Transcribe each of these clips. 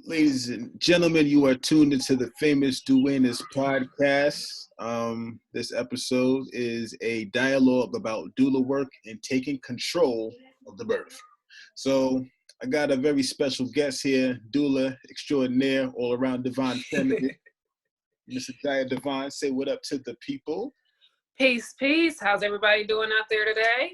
Ladies and gentlemen, you are tuned into the famous Duenas podcast. This episode is a dialogue about doula work and taking control of the birth. So I got a very special guest here, doula extraordinaire, all around divine feminine, Miss Ajaya Divine. Say what up to the people. Peace, peace. How's everybody doing out there today?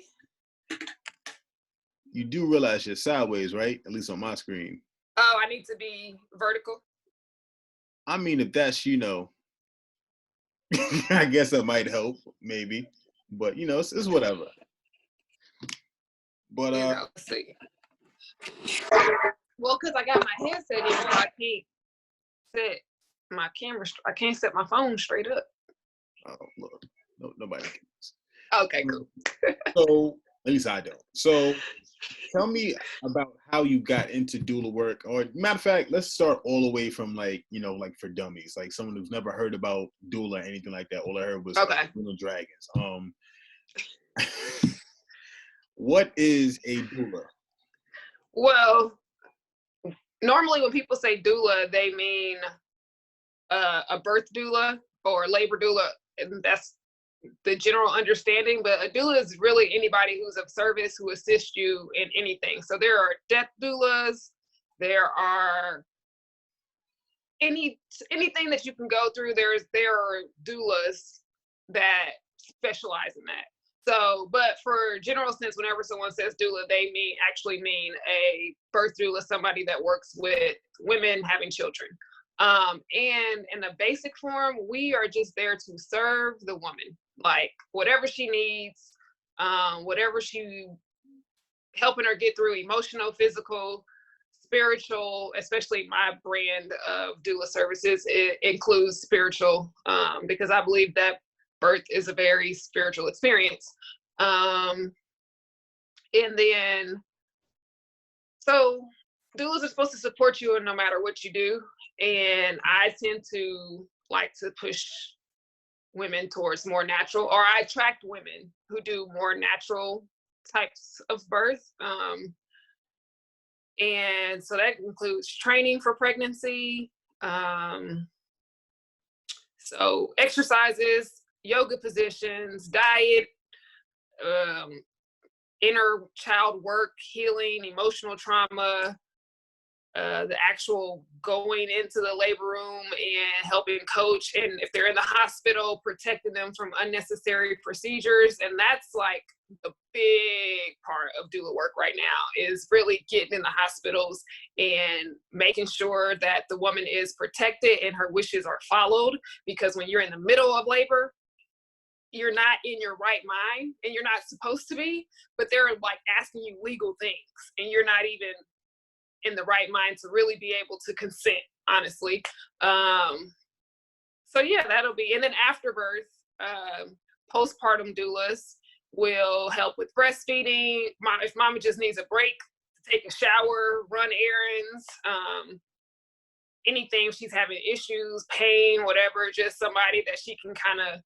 You do realize you're sideways, right? At least on my screen. Oh, I need to be vertical? I mean, if that's, I guess that might help, maybe. But, it's whatever. But, let's see. Well, because I got my headset in, so I can't set my camera, I can't set my phone straight up. Oh, look. No, nobody cares. Okay, cool. So, at least I don't. So, tell me about how you got into doula work, or matter of fact, let's start all the way from like for dummies, like someone who's never heard about doula or anything like that. All I heard was Doula Dragons. What is a doula? Well, normally when people say doula, they mean a birth doula or labor doula, and that's the general understanding, but a doula is really anybody who's of service, who assists you in anything. So there are death doulas, there are anything that you can go through, there are doulas that specialize in that. So, but for general sense, whenever someone says doula, they actually mean a birth doula, somebody that works with women having children. And in a basic form, we are just there to serve the woman, like whatever she needs, whatever helping her get through emotional, physical, spiritual, especially my brand of doula services, it includes spiritual, because I believe that birth is a very spiritual experience. And then, so doulas are supposed to support you no matter what you do. And I tend to like to push women towards more natural, or I attract women who do more natural types of birth. And so that includes training for pregnancy, so exercises, yoga positions, diet, inner child work, healing, emotional trauma, the actual going into the labor room and helping coach, and if they're in the hospital, protecting them from unnecessary procedures. And that's like the big part of doula work right now, is really getting in the hospitals and making sure that the woman is protected and her wishes are followed, because when you're in the middle of labor, you're not in your right mind, and you're not supposed to be, but they're like asking you legal things, and you're not even in the right mind to really be able to consent, honestly. So yeah, that'll be, and then after birth, postpartum doulas will help with breastfeeding. If mama just needs a break, to take a shower, run errands, anything, if she's having issues, pain, whatever, just somebody that she can kind of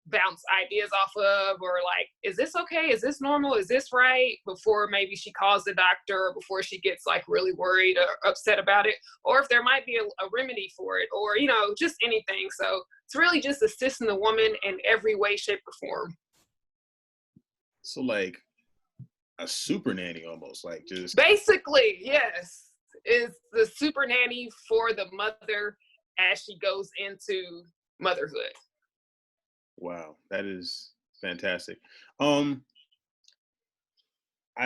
bounce ideas off of, or like, is this okay? Is this normal? Is this right? Before maybe she calls the doctor, or before she gets like really worried or upset about it, or if there might be a remedy for it, or, just anything. So it's really just assisting the woman in every way, shape, or form. So like a super nanny almost, like just. Basically, yes. It's the super nanny for the mother as she goes into motherhood. Wow, that is fantastic. I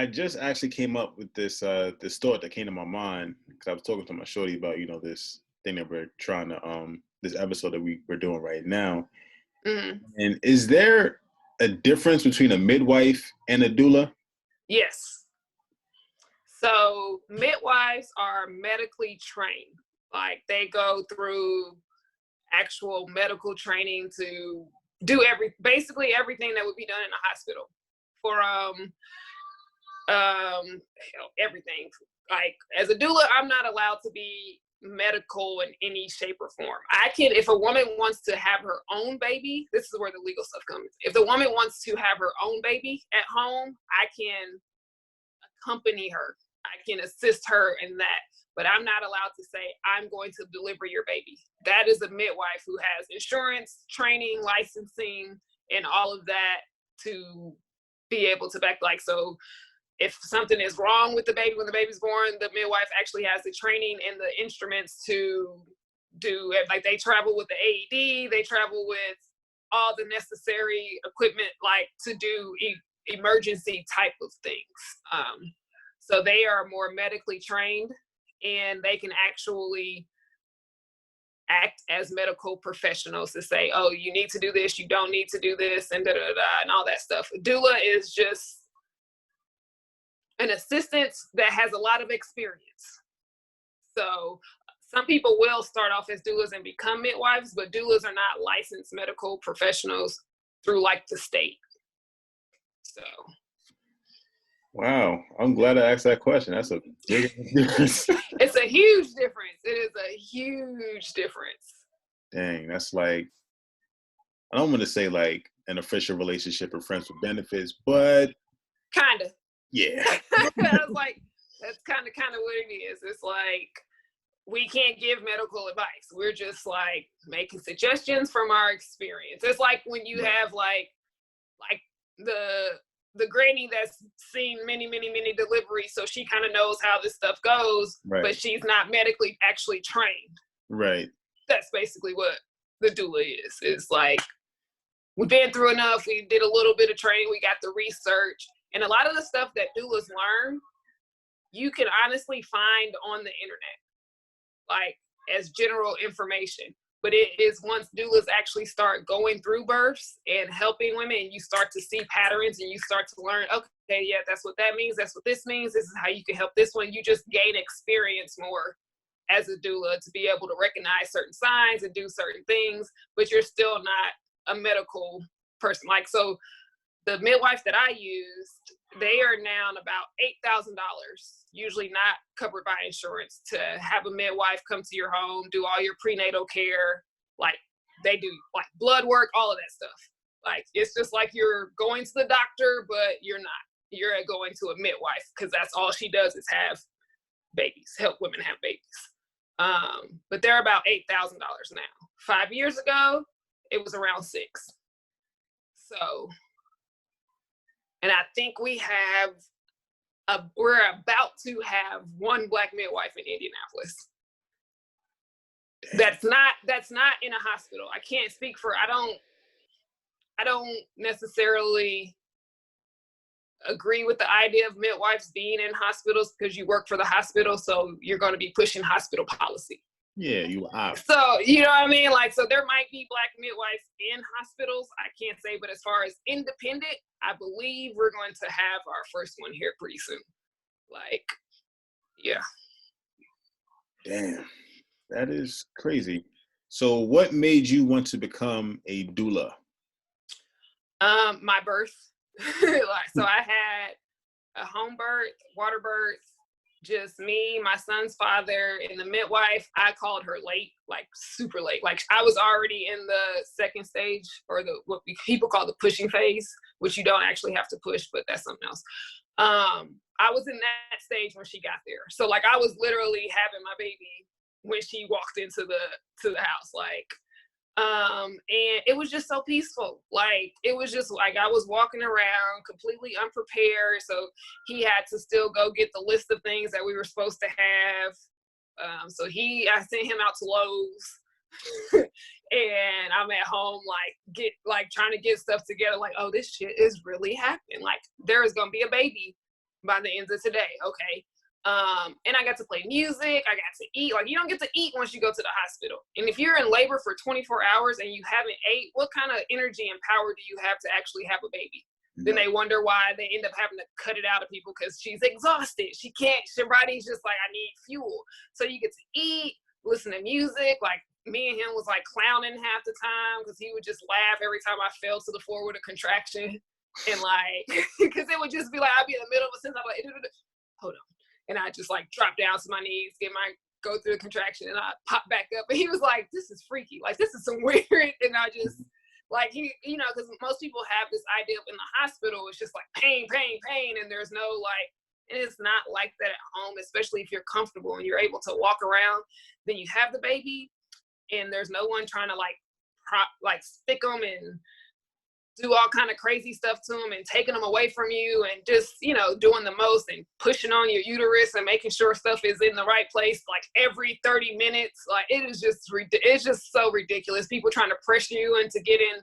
just actually came up with this thought that came to my mind, because I was talking to my shorty about this thing that we're trying to this episode that we're doing right now. Mm-hmm. And is there a difference between a midwife and a doula? Yes. So midwives are medically trained, like they go through actual medical training to do basically everything that would be done in a hospital for everything. Like as a doula, I'm not allowed to be medical in any shape or form. I can, if a woman wants to have her own baby, this is where the legal stuff comes. If the woman wants to have her own baby at home, I can accompany her. I can assist her in that. but I'm not allowed to say, I'm going to deliver your baby. That is a midwife who has insurance, training, licensing, and all of that to be able to back, like, so if something is wrong with the baby when the baby's born, the midwife actually has the training and the instruments to do it. Like, they travel with the AED, they travel with all the necessary equipment, like, to do emergency type of things. So they are more medically trained, and they can actually act as medical professionals to say, oh, you need to do this, you don't need to do this, and and all that stuff. Doula is just an assistant that has a lot of experience. So some people will start off as doulas and become midwives, but doulas are not licensed medical professionals through, like, the state. So. Wow, I'm glad I asked that question. That's a big difference. It's a huge difference. It is a huge difference. Dang, that's like, I don't want to say like an official relationship or friends with benefits, but kind of. Yeah. I was like, that's kind of what it is. It's like, we can't give medical advice. We're just like making suggestions from our experience. It's like when you have like the granny that's seen many deliveries, so she kind of knows how this stuff goes, but she's not medically actually trained. Right. That's basically what the doula is. It's like, we've been through enough. We did a little bit of training. We got the research. And a lot of the stuff that doulas learn, you can honestly find on the internet, like, as general information. But it is once doulas actually start going through births and helping women, you start to see patterns and you start to learn, okay, yeah, that's what that means. That's what this means. This is how you can help this one. You just gain experience more as a doula to be able to recognize certain signs and do certain things, but you're still not a medical person. Like, so the midwife that I used, they are now about $8,000, usually not covered by insurance, to have a midwife come to your home, do all your prenatal care. Like, they do like blood work, all of that stuff. Like, it's just like you're going to the doctor, but you're not. You're going to a midwife, because that's all she does is have babies, help women have babies. But they're about $8,000 now. 5 years ago, it was around $6,000. So, and I think we're about to have one Black midwife in Indianapolis. That's not in a hospital. I can't speak for, I don't necessarily agree with the idea of midwives being in hospitals, because you work for the hospital, so you're going to be pushing hospital policy. Yeah, you are. So, you know what I mean? Like, so there might be Black midwives in hospitals. I can't say, but as far as independent, I believe we're going to have our first one here pretty soon. Like, yeah. Damn, that is crazy. So what made you want to become a doula? My birth. So I had a home birth, water birth, just me, my son's father, and the midwife. I called her late, like super late. Like, I was already in the second stage, or what people call the pushing phase, which you don't actually have to push, but that's something else. I was in that stage when she got there. So like, I was literally having my baby when she walked into the house. Like, and it was just so peaceful. Like, it was just like, I was walking around completely unprepared. So he had to still go get the list of things that we were supposed to have. So I sent him out to Lowe's and I'm at home, trying to get stuff together. Like, oh, this shit is really happening. Like, there is going to be a baby by the end of today. Okay. And I got to play music. I got to eat. Like, you don't get to eat once you go to the hospital. And if you're in labor for 24 hours and you haven't ate, what kind of energy and power do you have to actually have a baby? No. Then they wonder why they end up having to cut it out of people, because she's exhausted. She can't, her body's just like, I need fuel. So you get to eat, listen to music. Like, me and him was like clowning half the time, because he would just laugh every time I fell to the floor with a contraction. And like, because it would just be like, I'd be in the middle of a sentence, I'm like, hold on. And I just like drop down to my knees, go through the contraction, and I pop back up. And he was like, this is freaky. Like, this is some weird. And I just, like, he, because most people have this idea of in the hospital, it's just like pain, and there's no like, And it's not like that at home, especially if you're comfortable and you're able to walk around. Then you have the baby and there's no one trying to like stick them and do all kind of crazy stuff to them and taking them away from you and just, you know, doing the most and pushing on your uterus and making sure stuff is in the right place like every 30 minutes. Like it's just so ridiculous. People trying to pressure you into getting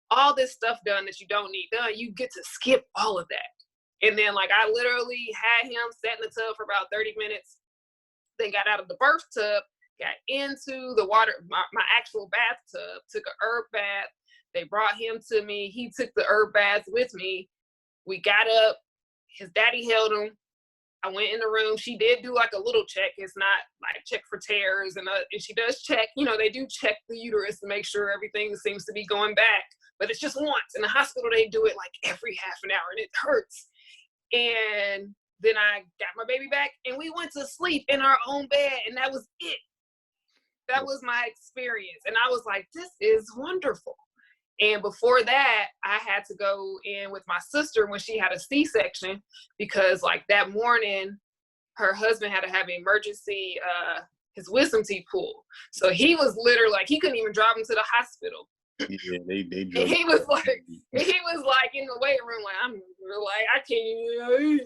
all this stuff done that you don't need done. You get to skip all of that. And then like I literally had him sat in the tub for about 30 minutes, then got out of the birth tub, got into the water, my actual bathtub, took a herb bath. They brought him to me. He took the herb bath with me. We got up. His daddy held him. I went in the room. She did do like a little check. It's not like check for tears. And she does check. You know, they do check the uterus to make sure everything seems to be going back. But it's just once. In the hospital, they do it like every half an hour. And it hurts. And then I got my baby back. And we went to sleep in our own bed. And that was it. That was my experience. And I was like, this is wonderful. And before that, I had to go in with my sister when she had a C-section because like that morning, her husband had to have an emergency, his wisdom teeth pulled. So he was literally like, he couldn't even drive him to the hospital. Yeah, they and he was like in the waiting room, like, I can't.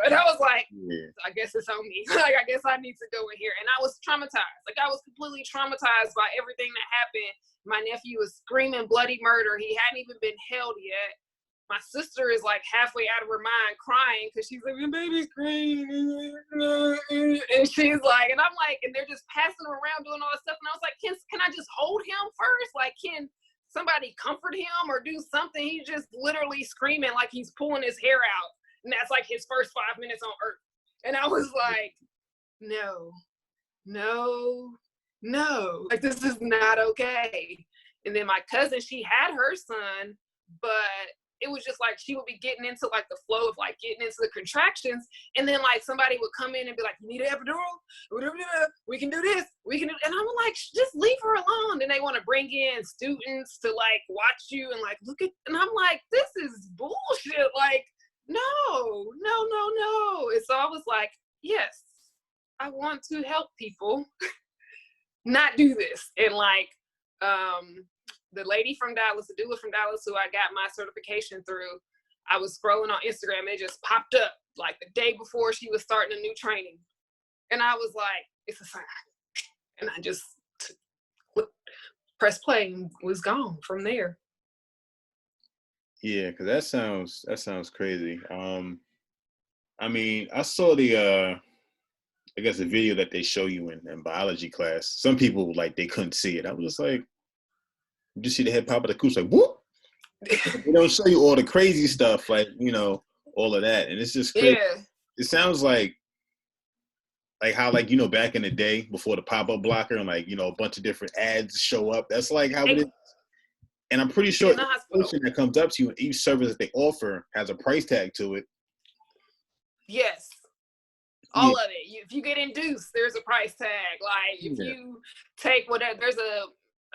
And I was like, yeah. I guess it's on me. Like, I guess I need to go in here. And I was traumatized. Like, I was completely traumatized by everything that happened. My nephew was screaming bloody murder. He hadn't even been held yet. My sister is like halfway out of her mind crying because she's like, the baby's crying. And she's like, and I'm like, and they're just passing him around doing all this stuff. And I was like, can I just hold him first? Like, can somebody comfort him or do something? He's just literally screaming like he's pulling his hair out. And that's like his first 5 minutes on earth. And I was like, no. Like, this is not okay. And then my cousin, she had her son, but it was just like she would be getting into like the flow of like getting into the contractions, and then like somebody would come in and be like, you need an epidural? We can do this, we can do, and I'm like, just leave her alone. And they want to bring in students to like watch you and like look at, and I'm like, this is bullshit. Like, no. And so I was like, yes, I want to help people not do this. And like the lady from Dallas, the doula from Dallas, who I got my certification through, I was scrolling on Instagram, it just popped up like the day before she was starting a new training. And I was like, it's a sign. And I just pressed play and was gone from there. Yeah, because that sounds crazy. I mean, I saw the I guess the video that they show you in biology class. Some people like they couldn't see it. I was just like, you just see the head pop of the cooch, like whoop. They don't show you all the crazy stuff, like, you know, all of that, and it's just crazy. Yeah. It sounds like how, like, you know, back in the day before the pop-up blocker and like, you know, a bunch of different ads show up. That's like how it is. And I'm pretty sure the person that comes up to you, each service that they offer has a price tag to it. Yes. All of it. If you get induced, there's a price tag. Like if you take whatever, there's a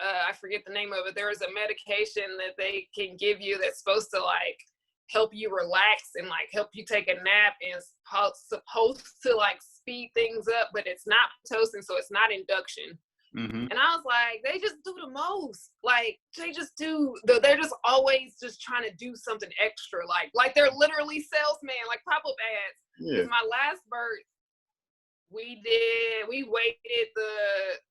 I forget the name of it. There is a medication that they can give you that's supposed to like help you relax and like help you take a nap, and it's supposed to like speed things up, but it's not Pitocin, so it's not induction. Mm-hmm. And I was like, they just do the most. Like they're just always just trying to do something extra. Like they're literally salesmen, like pop-up ads. Because my last birth, we waited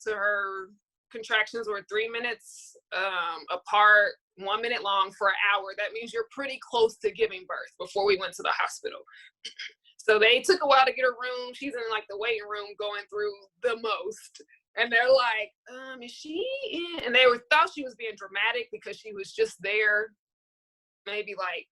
to her contractions were 3 minutes apart, 1 minute long for an hour. That means you're pretty close to giving birth before we went to the hospital. So they took a while to get her room. She's in like the waiting room going through the most. And they're like, is she in? And they thought she was being dramatic because she was just there maybe like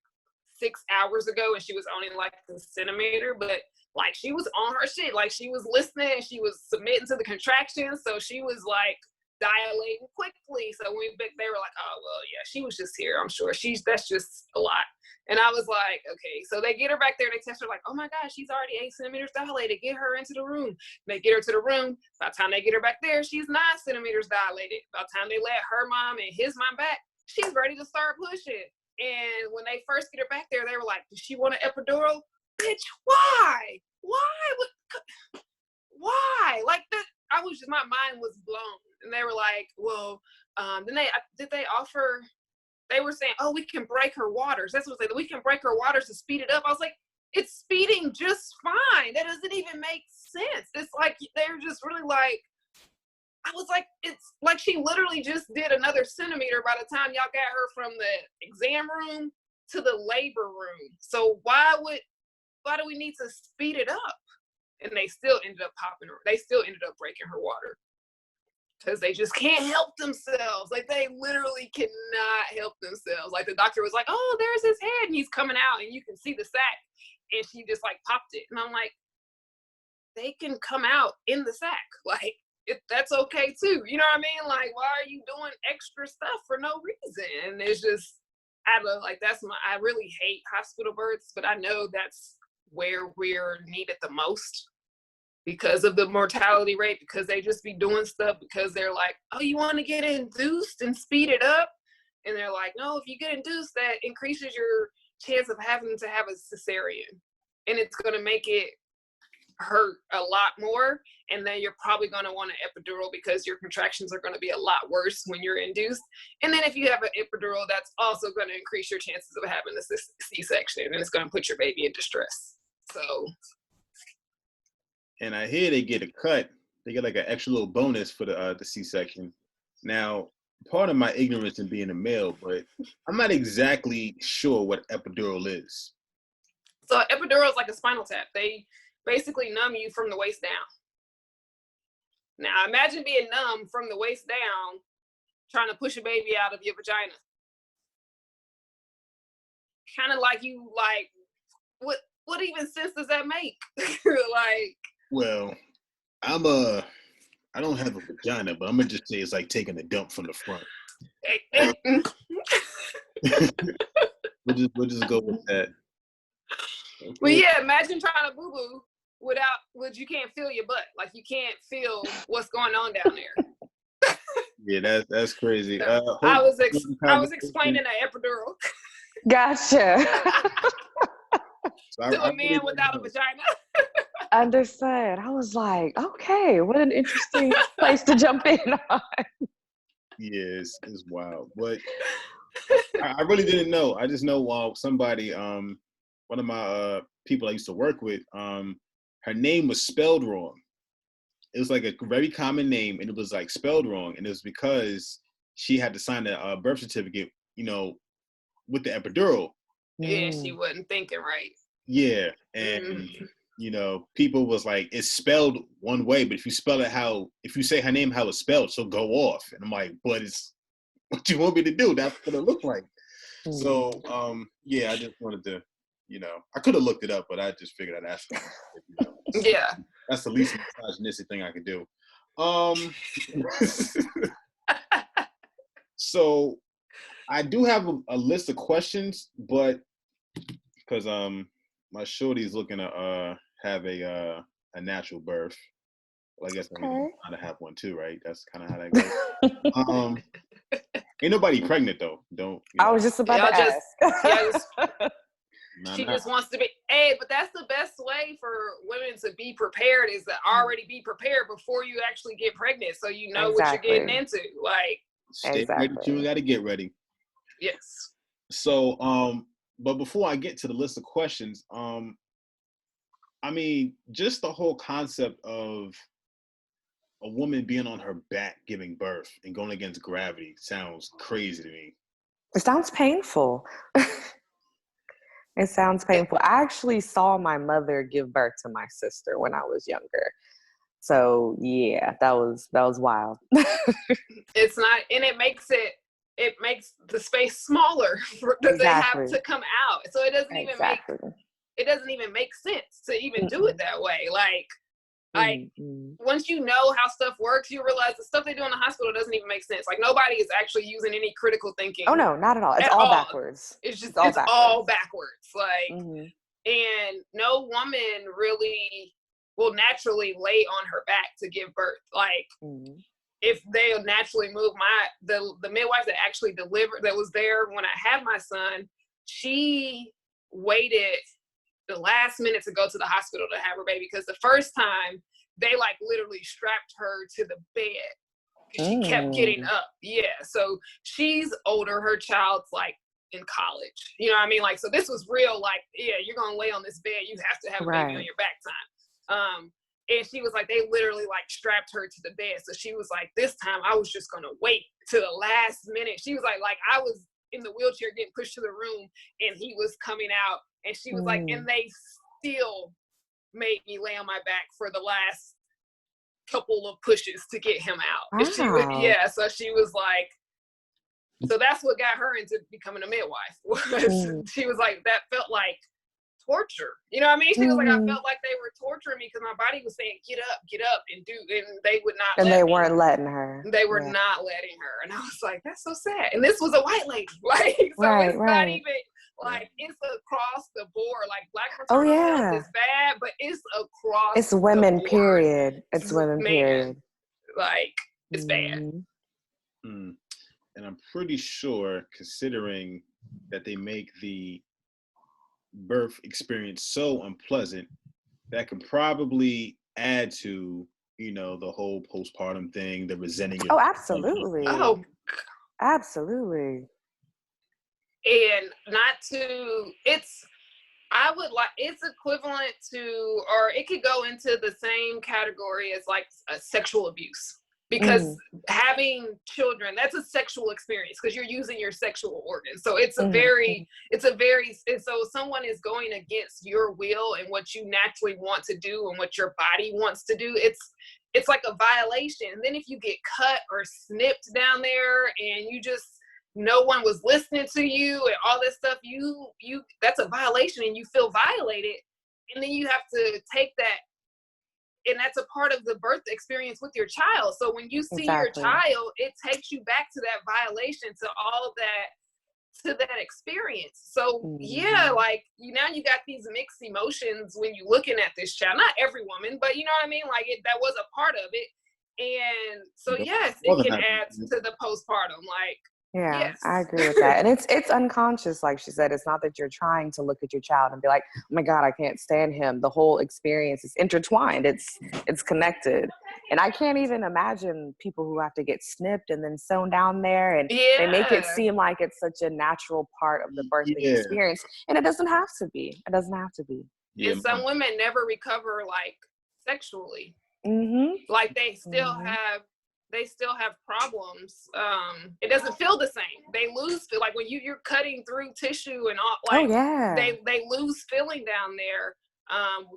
6 hours ago and she was only like a centimeter, but like she was on her shit. Like she was listening, she was submitting to the contractions. So she was like dilating quickly. So they were like, oh, well, yeah, she was just here. I'm sure that's just a lot. And I was like, okay. So they get her back there. They test her like, oh my gosh, she's already 8 centimeters dilated. Get her into the room. They get her to the room. By the time they get her back there, she's 9 centimeters dilated. By the time they let her mom and his mom back, she's ready to start pushing. And when they first get her back there, they were like, does she want an epidural? bitch, why? Why? Like that, my mind was blown. And they were like, well, then they were saying, oh, we can break her waters. That's what they said. We can break her waters to speed it up. I was like, it's speeding just fine. That doesn't even make sense. It's like, they're just really like, I was like, it's like she literally just did another centimeter by the time y'all got her from the exam room to the labor room. So why do we need to speed it up? And they still ended up breaking her water. Because they just can't help themselves. Like, they literally cannot help themselves. Like, the doctor was like, oh, there's his head. And he's coming out, and you can see the sac. And she just, like, popped it. And I'm like, they can come out in the sac. Like, that's okay, too. You know what I mean? Like, why are you doing extra stuff for no reason? And it's just, I really hate hospital births, but I know that's where we're needed the most. Because of the mortality rate, because they just be doing stuff because they're like, oh, you want to get induced and speed it up? And they're like, no, if you get induced, that increases your chance of having to have a cesarean. And it's going to make it hurt a lot more. And then you're probably going to want an epidural because your contractions are going to be a lot worse when you're induced. And then if you have an epidural, that's also going to increase your chances of having a C-section. And it's going to put your baby in distress. So... And I hear they get a cut. They get like an extra little bonus for the C-section. Now, part of my ignorance in being a male, but I'm not exactly sure what epidural is. So epidural is like a spinal tap. They basically numb you from the waist down. Now, imagine being numb from the waist down, trying to push a baby out of your vagina. Kind of like what even sense does that make? Like... Well, I don't have a vagina, but I'm gonna just say it's like taking a dump from the front. We'll just go with that. Okay. Well, yeah, imagine trying to boo-boo you can't feel your butt. Like, you can't feel what's going on down there. Yeah, that's crazy. So, I was explaining an epidural. Gotcha. To a man without a vagina. Understood. I was like, okay, what an interesting place to jump in on. Yes, it's wild. But I really didn't know. I just know while somebody, one of my people I used to work with, her name was spelled wrong. It was like a very common name, and it was like spelled wrong. And it was because she had to sign a birth certificate, with the epidural. Yeah, she wasn't thinking right. Yeah, and people was like, it's spelled one way, but if you say her name how it's spelled, she'll go off. And I'm like, but it's what you want me to do. That's what it looked like. So, yeah, I just wanted to, I could have looked it up, but I just figured I'd ask. Yeah, that's the least misogynistic thing I could do. So, I do have a list of questions, but because my shorty's looking to have a natural birth. Well, I guess I'm going to have one too, right? That's kind of how that goes. Ain't nobody pregnant though. I was just about to ask. She just wants to be. Hey, but that's the best way for women to be prepared is to already be prepared before you actually get pregnant, so you know what you're getting into. Like, stay ready, you got to get ready. Yes. So, but before I get to the list of questions, I mean, just the whole concept of a woman being on her back giving birth and going against gravity sounds crazy to me. It sounds painful. It sounds painful. I actually saw my mother give birth to my sister when I was younger. So yeah, that was wild. It's not, and it makes the space smaller that they have to come out. So it doesn't even make sense to even do it that way. Like once you know how stuff works, you realize the stuff they do in the hospital doesn't even make sense. Like, nobody is actually using any critical thinking. Oh no, not at all. It's all backwards. It's all backwards. Like, and no woman really will naturally lay on her back to give birth. Like, if they'll naturally move, the midwife that actually delivered, that was there when I had my son, she waited the last minute to go to the hospital to have her baby, because the first time they like literally strapped her to the bed. She kept getting up. Yeah. So she's older. Her child's like in college. You know what I mean? Like, so this was real, like, yeah, you're going to lay on this bed. You have to have a baby on your back time. And she was like, they literally like strapped her to the bed. So she was like, this time I was just going to wait to the last minute. She was like I was in the wheelchair getting pushed to the room and he was coming out. And she was like, and they still made me lay on my back for the last couple of pushes to get him out. And she was, so she was like, so that's what got her into becoming a midwife. She was like, that felt like torture. You know what I mean? She was like, I felt like they were torturing me because my body was saying, get up and do, and they would not and let they me. weren't letting her. They were not letting her. And I was like, that's so sad. And this was a white lady. Like, so it's not even like, it's across the board. Like, Black maternal health is bad, but it's across it's women, the board. period. It's women, period. Like, it's bad. And I'm pretty sure, considering that they make the birth experience so unpleasant, that could probably add to, you know, the whole postpartum thing, the resenting. Oh, absolutely. Oh, absolutely. And not to, it's equivalent to, or it could go into the same category as like a sexual abuse. Because having children, that's a sexual experience because you're using your sexual organs. So it's so someone is going against your will and what you naturally want to do and what your body wants to do. It's like a violation. And then if you get cut or snipped down there and you just, no one was listening to you and all this stuff, you that's a violation and you feel violated. And then you have to take that. And that's a part of the birth experience with your child. So when you see your child, it takes you back to that violation, to all of that, to that experience. So like now you got these mixed emotions when you're looking at this child. Not every woman, but you know what I mean? Like that was a part of it. And so yes, it can add to the postpartum. Like, yes. I agree with that. And it's unconscious, like she said. It's not that you're trying to look at your child and be like, oh my God, I can't stand him. The whole experience is intertwined. It's connected. And I can't even imagine people who have to get snipped and then sewn down there. And they make it seem like it's such a natural part of the birthing experience. And it doesn't have to be. It doesn't have to be. And some women never recover like sexually. Like they still have problems. It doesn't feel the same. They lose, like when you're cutting through tissue and all, like they lose feeling down there.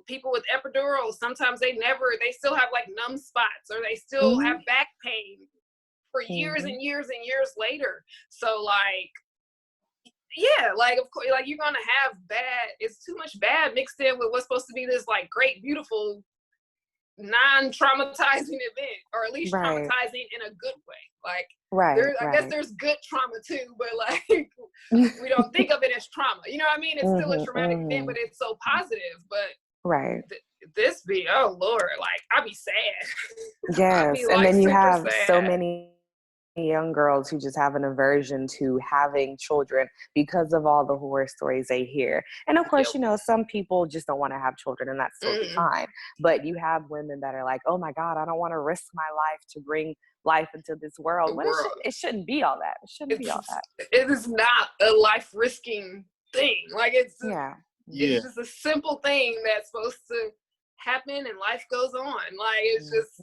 People with epidurals, sometimes they still have like numb spots, or they still have back pain for years and years and years later. So like, like of course, like you're gonna have it's too much bad mixed in with what's supposed to be this like great, beautiful, non-traumatizing event, or at least traumatizing in a good way. Like, I guess there's good trauma too, but like we don't think of it as trauma. You know what I mean? It's still a traumatic event, but it's so positive. But this be, oh Lord, like I'd be sad. Yes, be, like, and then you have sad. so many young girls who just have an aversion to having children because of all the horror stories they hear. And of course, you know, some people just don't want to have children, and that's totally fine. But you have women that are like, oh my God, I don't want to risk my life to bring life into this world. It shouldn't be all that. It shouldn't be all that. It is not a life risking thing. Like it's just a simple thing that's supposed to happen and life goes on. Like it's just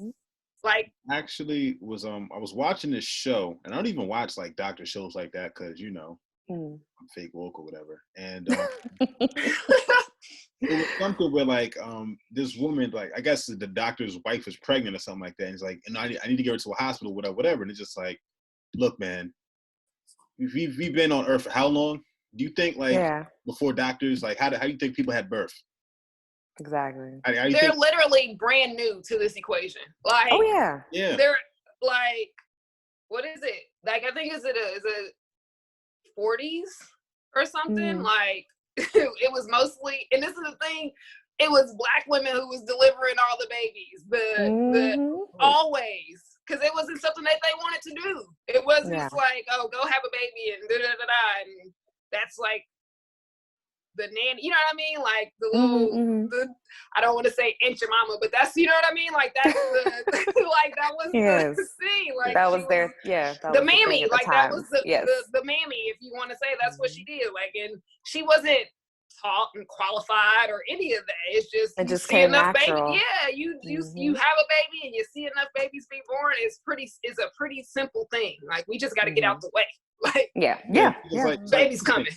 like, actually was I was watching this show, and I don't even watch like doctor shows like that because you know I'm fake woke or whatever. And it was something where like this woman, like I guess the doctor's wife was pregnant or something like that, and he's like, and I need to get her to a hospital, whatever. And it's just like, look, man, we've been on Earth for how long? Do you think like before doctors, like how do you think people had birth? Exactly. They're literally brand new to this equation. Like, they're like, what is it? Like, I think is it 40s or something? Like, it was mostly, and this is the thing, it was Black women who was delivering all the babies, but always, because it wasn't something that they wanted to do. It wasn't just like, oh, go have a baby and da-da-da-da, and that's like, nanny, you know what I mean? Like the little, I don't want to say Aunt your mama, but that's, you know what I mean? Like that's the, like that was yes. the thing. Like that was their, that the was mammy, the like time. that was the mammy, if you want to say that's what she did. Like, and she wasn't taught and qualified or any of that. It's just, it you just see came enough natural. baby. Yeah, you have a baby and you see enough babies be born. It's a pretty simple thing. Like we just got to get out the way. Like Like, baby's coming.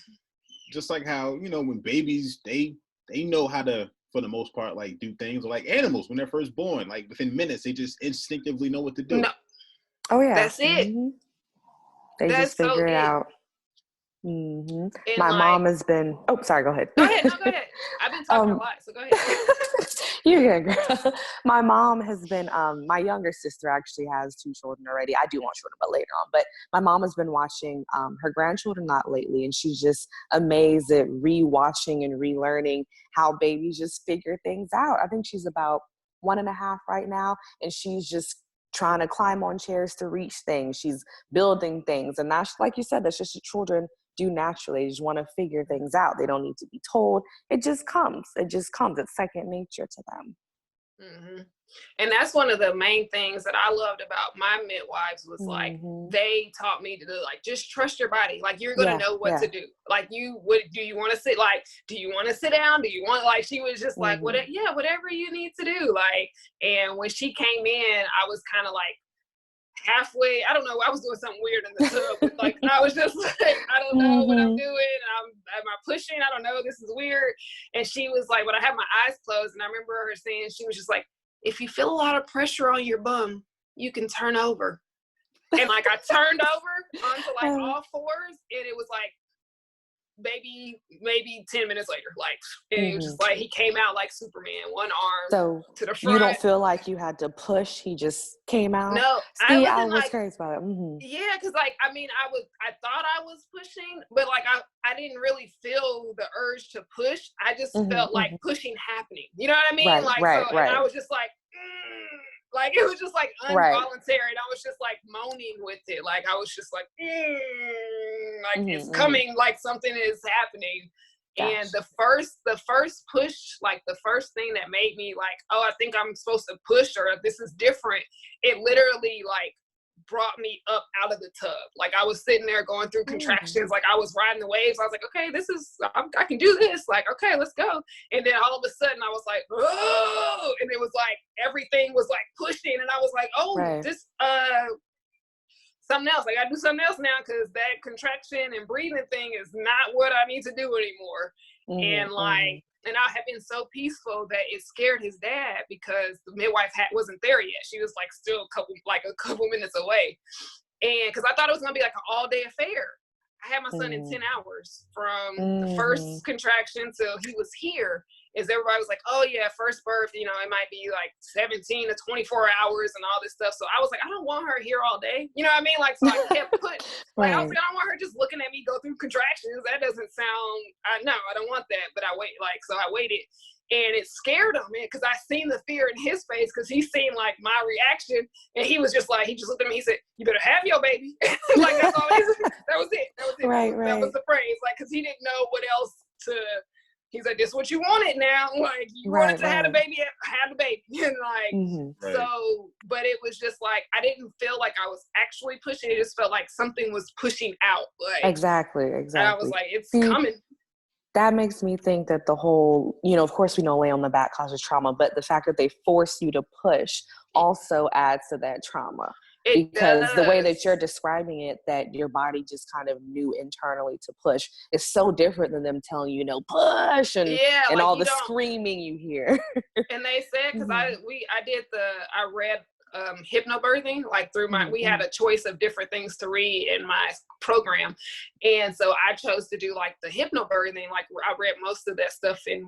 Just like how, you know, when babies, they know how to, for the most part, like do things, or like animals when they're first born, like within minutes they just instinctively know what to do. No. Oh yeah, that's it. They that's just figure so it out. My mom has been. Oh, sorry. Go ahead. Go ahead. No, go ahead. I've been talking a lot, so go ahead. You're good, girl. My mom has been. My younger sister actually has 2 children already. I do want children, but later on. But my mom has been watching her grandchildren, not lately, and she's just amazed at rewatching and relearning how babies just figure things out. I think she's about 1.5 right now, and she's just trying to climb on chairs to reach things. She's building things, and that's, like you said, that's just what children do naturally. They just want to figure things out. They don't need to be told. It just comes. It's second nature to them. And that's one of the main things that I loved about my midwives was like, they taught me to do, like, just trust your body. Like, you're going to know what to do. Like, do you want to sit? Like, do you want to sit down? Do you want, like, she was just like, whatever you need to do. Like, and when she came in, I was kind of like, halfway, I don't know, I was doing something weird in the tub, but like I was just like, I don't know what I'm doing, am I pushing, I don't know, this is weird. And she was like, when I had my eyes closed, and I remember her saying, she was just like, if you feel a lot of pressure on your bum, you can turn over. And like I turned over onto like all fours, and it was like maybe 10 minutes later, like, and it was just like he came out like Superman, one arm to the front. You don't feel like you had to push, he just came out? No, see, I was crazy about it. Yeah, because like I thought I was pushing, but like I didn't really feel the urge to push. I just felt like pushing happening, you know what I mean? Right. And I was just like it was just like involuntary, and I was just like moaning with it, like I was just like like it's coming, like something is happening. And the first push, like the first thing that made me like, oh, I think I'm supposed to push, or this is different, it literally like brought me up out of the tub. Like I was sitting there going through contractions, like I was riding the waves. I was like, okay, I can do this. Like, okay, let's go. And then all of a sudden I was like, oh, and it was like, everything was like pushing. And I was like, oh, this, something else. I gotta do something else now, because that contraction and breathing thing is not what I need to do anymore. And like, and I had been so peaceful that it scared his dad, because the midwife wasn't there yet. She was like still a couple minutes away. And because I thought it was gonna be like an all-day affair. I had my son in 10 hours from the first contraction till he was here. Is everybody was like, oh yeah, first birth, you know, it might be like 17 to 24 hours and all this stuff. So I was like, I don't want her here all day. You know what I mean? Like, so I kept putting, like, I was like, I don't want her just looking at me go through contractions. That doesn't sound, no, I don't want that. But I waited. And it scared him, man, because I seen the fear in his face, because he seen like my reaction, and he was just like, he just looked at me, he said, you better have your baby. Like, that's all that was it. Right. That was the phrase, like, because he didn't know what else to. He's like, this is what you wanted now. Like, you wanted to have a baby, have the baby. And like, so, but it was just like, I didn't feel like I was actually pushing. It just felt like something was pushing out. Like, exactly. And I was like, it's coming. That makes me think that the whole, you know, of course we know lay on the back causes trauma, but the fact that they force you to push also adds to that trauma. Because the way that you're describing it, that your body just kind of knew internally to push, is so different than them telling you, push and like all the screaming you hear. And they said, because I read hypnobirthing, like through we had a choice of different things to read in my program. And so I chose to do like the hypnobirthing, like I read most of that stuff, and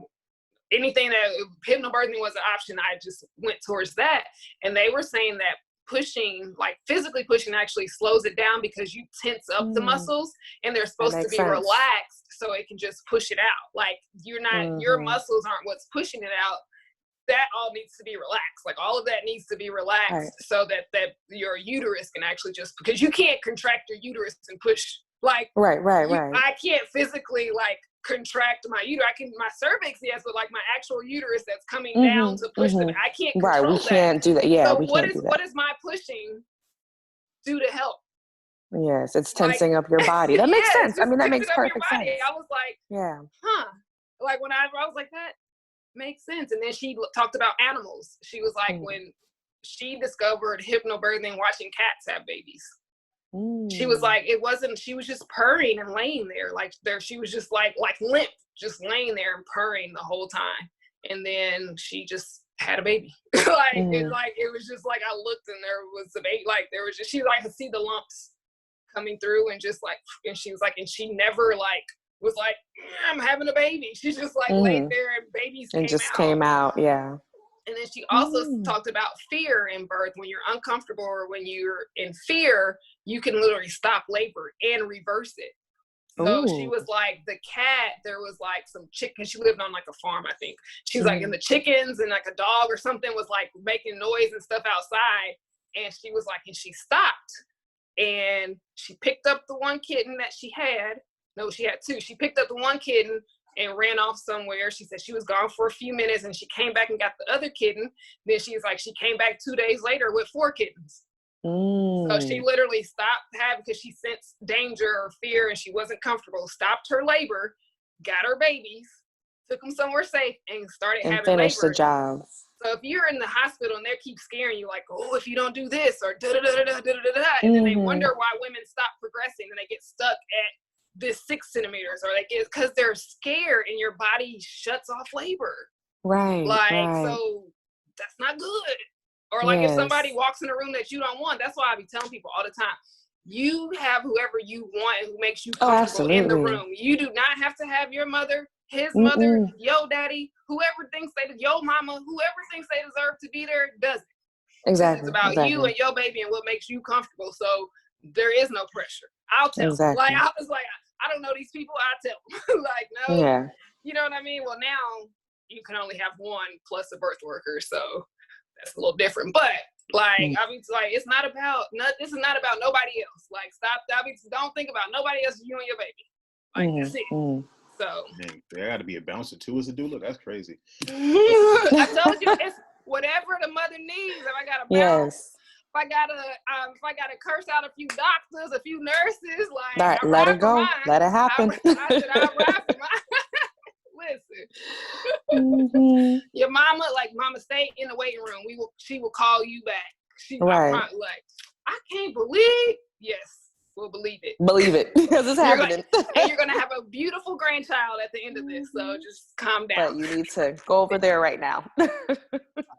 anything that hypnobirthing was an option, I just went towards that. And they were saying that pushing, like physically pushing, actually slows it down, because you tense up the muscles, and they're supposed to be relaxed so it can just push it out. Like, you're not, your muscles aren't what's pushing it out. That all needs to be relaxed. Like, all of that needs to be relaxed so that your uterus can actually just, because you can't contract your uterus and push. Like, I can't physically like contract my uterus. My cervix, yes, but like my actual uterus that's coming down to push them. I can't control Right, we can't do that. Yeah, so we can't do that. what is my pushing do to help? Yes, it's tensing up your body. That makes sense. I mean, that makes perfect sense. I was like, yeah. Like when I was like, that makes sense. And then she talked about animals. She was like, when she discovered hypnobirthing, watching cats have babies. She was like, she was just purring and laying there. She was just like limp, just laying there and purring the whole time. And then she just had a baby. It was just like, I looked and there was a baby, she could see the lumps coming through and just like, and she was like, and she never was like, I'm having a baby. She just laid there and babies came out. Yeah. And then she also talked about fear in birth. When you're uncomfortable or when you're in fear, you can literally stop labor and reverse it. So she was like, the cat, there was like some chickens. She lived on like a farm, I think. She was like, and the chickens and like a dog or something was like making noise and stuff outside. And she was like, and she stopped. And she picked up the one kitten that she had. No, she had two. She picked up the one kitten and ran off somewhere. She said she was gone for a few minutes and she came back and got the other kitten. Then she was like, she came back 2 days later with 4 kittens. So she literally stopped because she sensed danger or fear and she wasn't comfortable, stopped her labor, got her babies, took them somewhere safe and started having finished labor. The job. So if you're in the hospital and they keep scaring you like, oh, if you don't do this or da-da-da-da-da-da-da, and then they wonder why women stop progressing and they get stuck at this 6 centimeters or because they're scared and your body shuts off labor. Right. So that's not good. Or if somebody walks in a room that you don't want, that's why I be telling people all the time, you have whoever you want who makes you comfortable in the room. You do not have to have your mother, his mother, your daddy, whoever thinks your mama, whoever thinks they deserve to be there, does it. Exactly. It's about you and your baby and what makes you comfortable. So there is no pressure. I'll tell them. I was like, I don't know these people, I tell them. No. Yeah. You know what I mean? Well, now you can only have one plus a birth worker, so that's a little different. But I mean, it's not about this is not about nobody else. Stop. I mean, don't think about nobody else. You and your baby. That's it. So there got to be a bouncer too as a doula. That's crazy. I told you, it's whatever the mother needs. If I got a bounce, if I gotta curse out a few doctors, a few nurses, let her go. Let it happen. I said I'll ride for mine. Listen, your mama, mama, stay in the waiting room. She will call you back. I can't believe. Yes, we'll believe it. Believe it because it's happening. And you're gonna have a beautiful grandchild at the end of this. So just calm down. But you need to go over there right now. All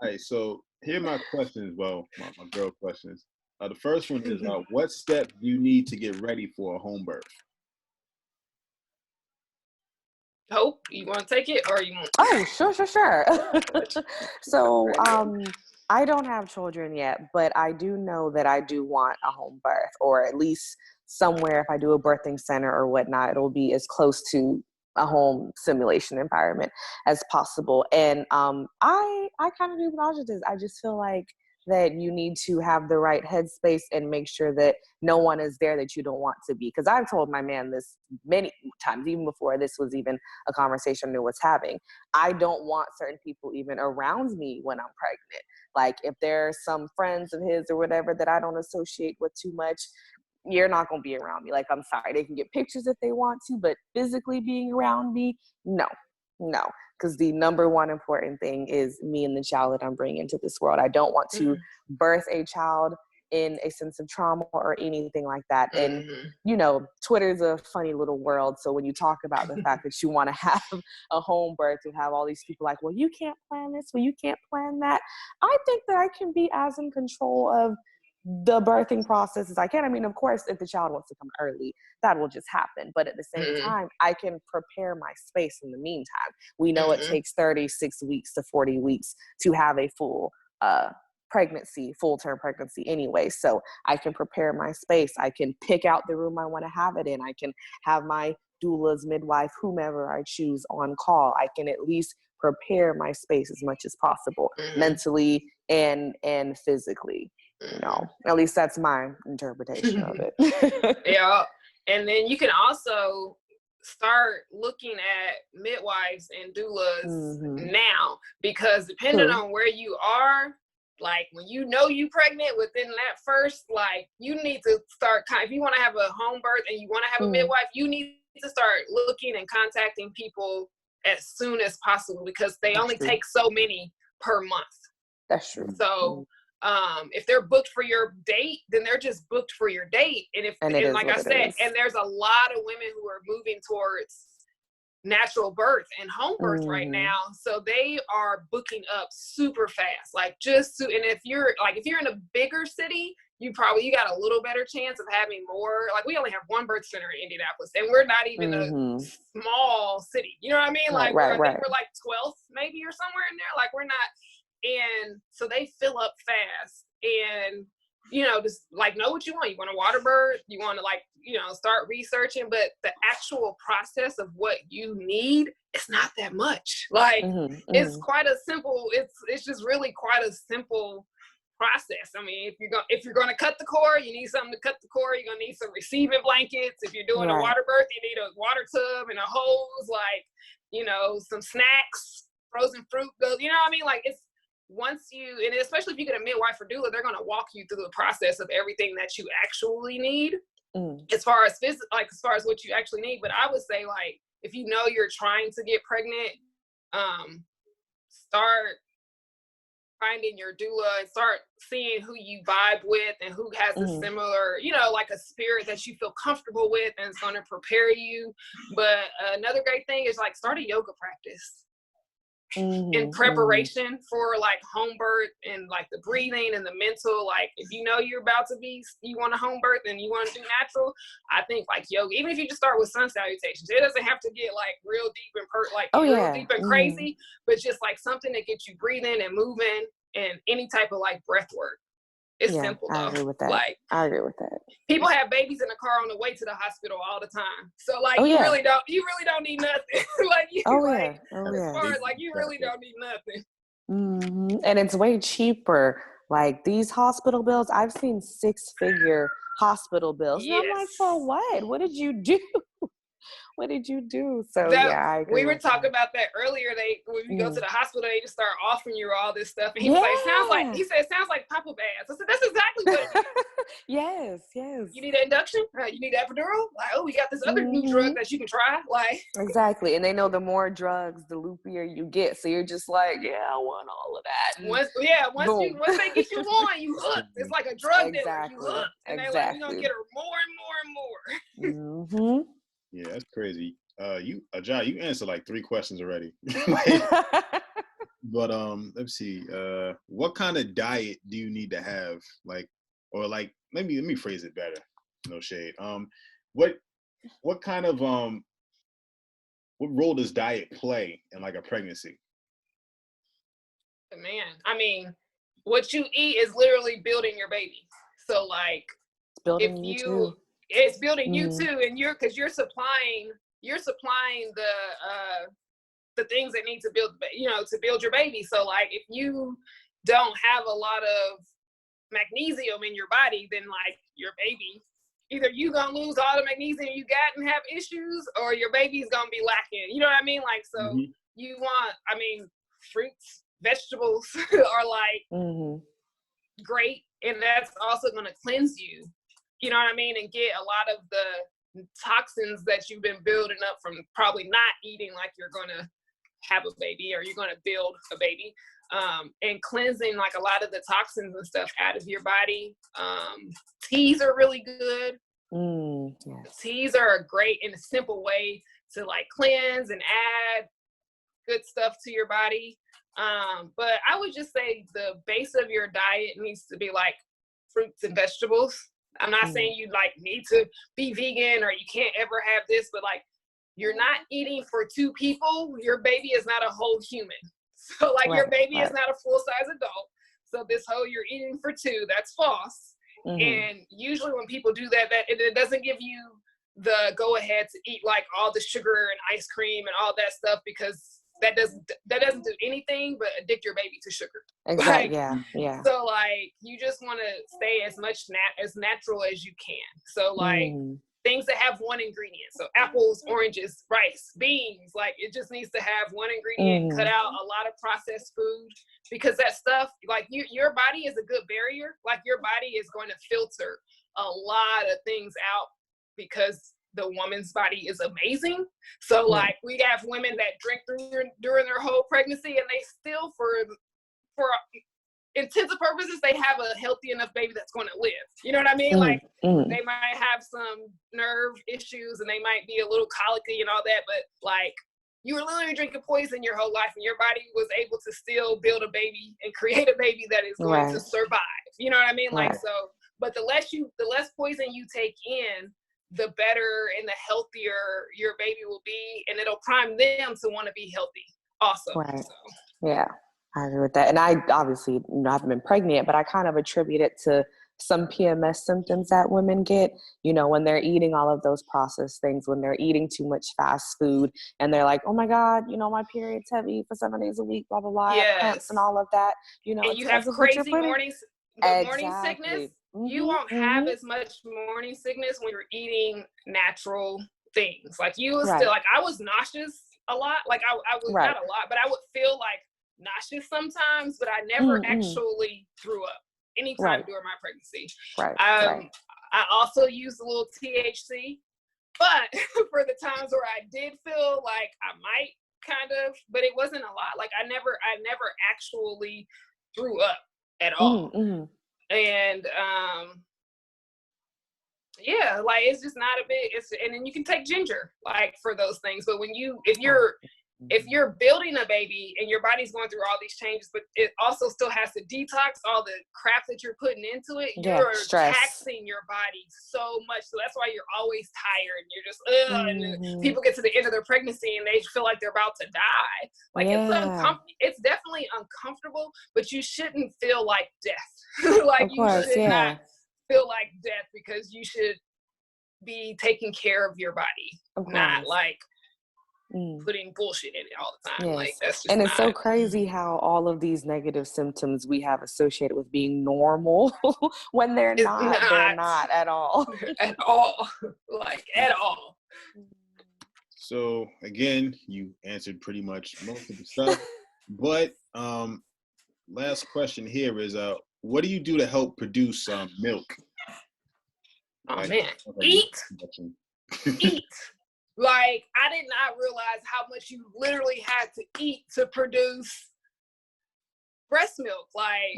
right. So here are my questions. Well, my girl questions. The first one is, what step do you need to get ready for a home birth? Hope, you want to take it or you want? Oh, sure. So, I don't have children yet, but I do know that I do want a home birth, or at least somewhere, if I do a birthing center or whatnot, it'll be as close to a home simulation environment as possible. And I kind of do what Ajaya does. I just feel like that you need to have the right headspace and make sure that no one is there that you don't want to be. Because I've told my man this many times, even before this was even a conversation I was having. I don't want certain people even around me when I'm pregnant. If there's some friends of his or whatever that I don't associate with too much, you're not going to be around me. I'm sorry. They can get pictures if they want to, but physically being around me, no. Because the number one important thing is me and the child that I'm bringing into this world. I don't want to birth a child in a sense of trauma or anything like that. And, Twitter's a funny little world. So when you talk about the fact that you want to have a home birth, you have all these people like, well, you can't plan this, well, you can't plan that. I think that I can be as in control of the birthing process as I can. I mean, of course, if the child wants to come early, that will just happen. But at the same time, I can prepare my space in the meantime. We know it takes 36 weeks to 40 weeks to have a full pregnancy, full-term pregnancy anyway. So I can prepare my space. I can pick out the room I want to have it in. I can have my doulas, midwife, whomever I choose on call. I can at least prepare my space as much as possible, mentally and physically. At least that's my interpretation of it. Yeah. And then you can also start looking at midwives and doulas now, because depending on where you are, like when you know you pregnant within that first, like you need to start if you want to have a home birth and you want to have a midwife, you need to start looking and contacting people as soon as possible, because they only take so many per month. That's true. So if they're booked for your date, then they're just booked for your date. And like I said, and there's a lot of women who are moving towards natural birth and home birth right now. So they are booking up super fast. Like and if you're in a bigger city, you got a little better chance of having more. Like we only have one birth center in Indianapolis, and we're not even a small city. You know what I mean? Like I think we're like 12th maybe or somewhere in there. Like we're not. And so they fill up fast, and just like know what you want. You want a water birth, you want to start researching, but the actual process of what you need, it's not that much. Like it's quite a simple, it's just really quite a simple process. I mean, if you're going to cut the cord, you need something to cut the cord. You're going to need some receiving blankets. If you're doing a water birth, you need a water tub and a hose, some snacks, frozen fruit. You know what I mean? Like it's, and especially if you get a midwife or doula, they're going to walk you through the process of everything that you actually need as far as what you actually need. But I would say, like, if you know you're trying to get pregnant, start finding your doula and start seeing who you vibe with and who has a similar, like a spirit that you feel comfortable with and is going to prepare you. But another great thing is like start a yoga practice. In preparation for like home birth and like the breathing and the mental, like if you know you're about to you want a home birth and you want to do natural, I think like yoga, even if you just start with sun salutations, it doesn't have to get like real deep and crazy, but just like something that gets you breathing and moving and any type of like breath work. It's simple though. I agree with that. Like I agree with that. People have babies in the car on the way to the hospital all the time. So like you really don't need nothing. You really don't need nothing. And it's way cheaper. Like these hospital bills, I've seen 6-figure hospital bills. Yes. And I'm like, for what? What did you do? What did you do? So I agree. We were talking about that earlier. When you go to the hospital, they just start offering you all this stuff. And he was like, it sounds like Papa Bass. I said, that's exactly what it is. Yes. You need an induction? You need epidural? Like, we got this other new drug that you can try. Like exactly. And they know the more drugs, the loopier you get. So you're just like, I want all of that. Once they get you on, you hooked. It's like a drug dealer. You hooked. And they're like, we're gonna get her more and more and more. Yeah, that's crazy. Ajay, you answered like 3 questions already. But let's see. What kind of diet do you need to have? Like, or like, let me phrase it better. No shade. What kind of what role does diet play in like a pregnancy? Man, I mean, what you eat is literally building your baby. So like, it's building you too, and you're supplying the things that need to build your baby. So like if you don't have a lot of magnesium in your body, then like your baby, either you gonna lose all the magnesium you got and have issues, or your baby's gonna be lacking. You know what I mean? Like so you want, fruits, vegetables are like great, and that's also gonna cleanse you. You know what I mean? And get a lot of the toxins that you've been building up from probably not eating like you're going to have a baby or you're going to build a baby, and cleansing like a lot of the toxins and stuff out of your body. Teas are really good. Yes. Teas are a great and a simple way to like cleanse and add good stuff to your body. But I would just say the base of your diet needs to be like fruits and vegetables. I'm not saying you like need to be vegan or you can't ever have this, but like you're not eating for 2 people. Your baby is not a whole human. So like your baby is not a full-size adult. So this whole you're eating for 2, that's false. And usually when people do that, it doesn't give you the go ahead to eat like all the sugar and ice cream and all that stuff, because that doesn't do anything but addict your baby to sugar. Exactly. Like, yeah. So like you just want to stay as much as natural as you can. So like things that have one ingredient. So apples, oranges, rice, beans, like it just needs to have one ingredient, cut out a lot of processed food, because that stuff, like your body is a good barrier. Like your body is going to filter a lot of things out because the woman's body is amazing. So like we have women that drink during their whole pregnancy, and they still, for intents and purposes, they have a healthy enough baby that's going to live. You know what I mean? Like they might have some nerve issues and they might be a little colicky and all that, but like you were literally drinking poison your whole life, and your body was able to still build a baby and create a baby that is going to survive. You know what I mean? Like, so, but the less poison you take in, the better and the healthier your baby will be, and it'll prime them to want to be healthy also. Right. So. Yeah, I agree with that. And I obviously haven't been pregnant, but I kind of attribute it to some PMS symptoms that women get, when they're eating all of those processed things, when they're eating too much fast food, and they're like, oh my God, my period's heavy for 7 days a week, blah, blah, blah, cramps and all of that. And you have crazy morning sickness. You won't have as much morning sickness when you're eating natural things. Like you was still, like I was nauseous a lot. Like I was not a lot, but I would feel like nauseous sometimes, but I never actually threw up anytime during my pregnancy. I also used a little THC, but for the times where I did feel like I might kind of, but it wasn't a lot. Like I never actually threw up at all. And yeah, like it's just not a big, and then you can take ginger like for those things. But if you're building a baby and your body's going through all these changes, but it also still has to detox all the crap that you're putting into it, you're taxing your body so much. So that's why you're always tired, and you're just, and then people get to the end of their pregnancy and they feel like they're about to die. Like it's definitely uncomfortable, but you shouldn't feel like death. Like you should not feel like death, because you should be taking care of your body, not like putting bullshit in it all the time. Like that's just, and it's so crazy how all of these negative symptoms we have associated with being normal when they're not at all. At all. Like at all. So again, you answered pretty much most of the stuff. But last question here is what do you do to help produce milk? Oh man. Eat. Like, I did not realize how much you literally had to eat to produce breast milk. Like,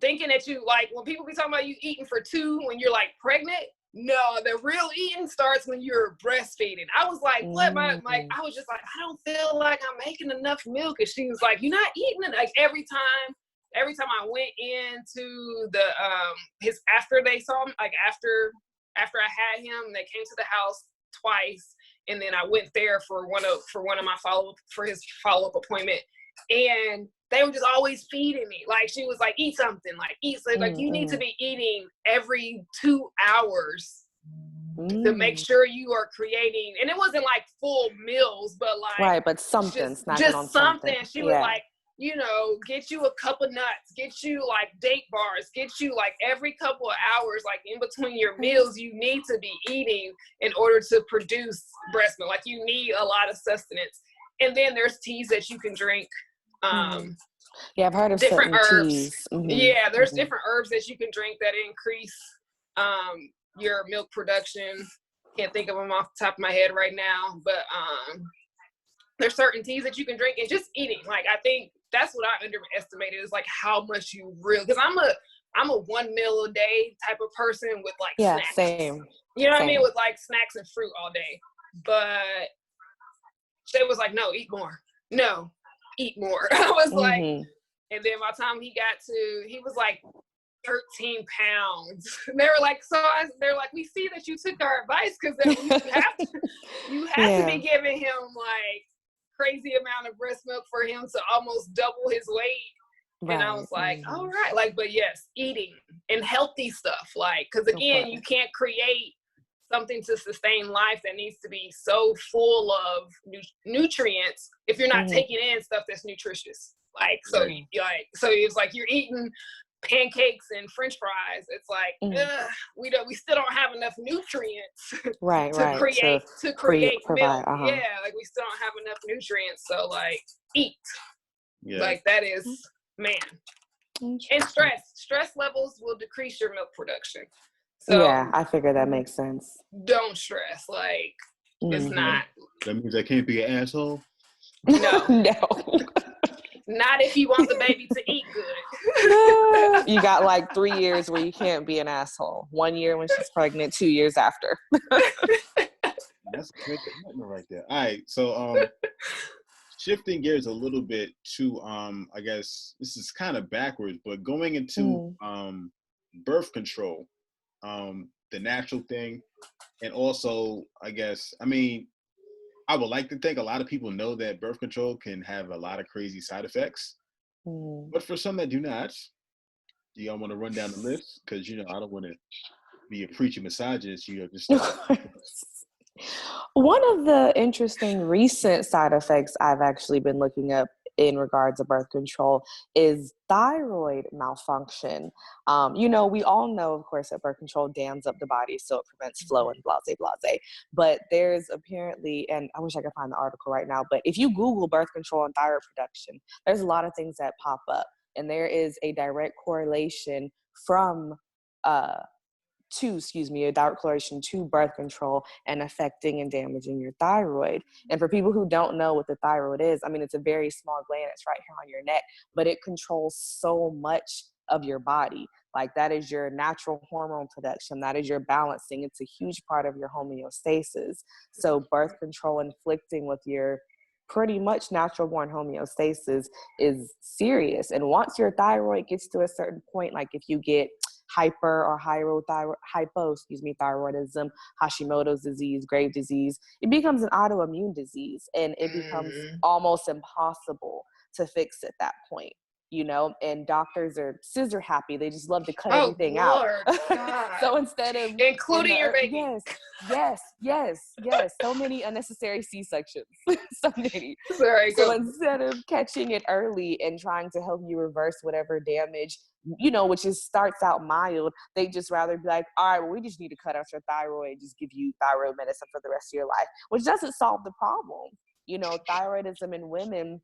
thinking that you, like, when people be talking about you eating for 2 when you're, like, pregnant, no, the real eating starts when you're breastfeeding. I was like, what? I was just like, I don't feel like I'm making enough milk. And she was like, you're not eating it. Like, every time I went into the, after they saw him, like, after I had him, they came to the house twice, and then I went there for one of my his follow-up appointment, and they were just always feeding me. Like, she was like, eat something, like eat something. Like, you need to be eating every 2 hours to make sure you are creating, and it wasn't like full meals, but like but something, just something. She was like, get you a cup of nuts, get you like date bars, get you like every couple of hours, like in between your meals, you need to be eating in order to produce breast milk. Like, you need a lot of sustenance. And then there's teas that you can drink. I've heard of different herbs. Teas. Yeah, there's different herbs that you can drink that increase your milk production. Can't think of them off the top of my head right now, but there's certain teas that you can drink, and just eating. Like, I think that's what I underestimated, is like how much you really, because I'm a 1 meal a day type of person with like snacks. Same. You know what I mean? With like snacks and fruit all day. But they was like, no, eat more. No, eat more. I was like, and then by the time he was like 13 pounds. They were like, they're like, we see that you took our advice, because you have to be giving him like crazy amount of breast milk for him to almost double his weight. And I was like, all right. Like, but yes, eating and healthy stuff. Like, because again, you can't create something to sustain life that needs to be so full of nutrients if you're not taking in stuff that's nutritious. Like, so it's like you're eating pancakes and French fries. It's like, we still don't have enough nutrients right, to create milk. provide. Yeah, like we still don't have enough nutrients. So like, eat. Yeah. Like that is, man. And stress levels will decrease your milk production. So yeah, I figure that makes sense. don't stress. Like it's not. That means I can't be an asshole. No. No. Not if you want the baby to eat good. You got like 3 years where you can't be an asshole. 1 year when she's pregnant, 2 years after. That's a good commitment right there. All right, so shifting gears a little bit to I guess this is kind of backwards, but going into birth control, the natural thing, and also I guess I would like to think a lot of people know that birth control can have a lot of crazy side effects, but for some that do not, do y'all want to run down the list? Because I don't want to be a preachy misogynist. Just one of the interesting recent side effects I've actually been looking up in regards to birth control is thyroid malfunction. We all know, of course, that birth control dams up the body so it prevents flow and blase. But there's apparently, and I wish I could find the article right now, but if you Google birth control and thyroid production, there's a lot of things that pop up. And there is a direct correlation a direct correlation to birth control and affecting and damaging your thyroid. And for people who don't know what the thyroid is, it's a very small gland. It's right here on your neck, but it controls so much of your body. Like that is your natural hormone production. That is your balancing. It's a huge part of your homeostasis. So birth control inflicting with your pretty much natural born homeostasis is serious. And once your thyroid gets to a certain point, like if you get thyroidism, Hashimoto's disease, Graves' disease, it becomes an autoimmune disease, and it becomes almost impossible to fix at that point. And doctors are scissor happy. They just love to cut everything out. So instead of including your baby. Yes. So many unnecessary C-sections. So many. Sorry, so instead of catching it early and trying to help you reverse whatever damage, which starts out mild, they just rather be like, all right, well, we just need to cut out your thyroid, just give you thyroid medicine for the rest of your life, which doesn't solve the problem. Thyroidism in women,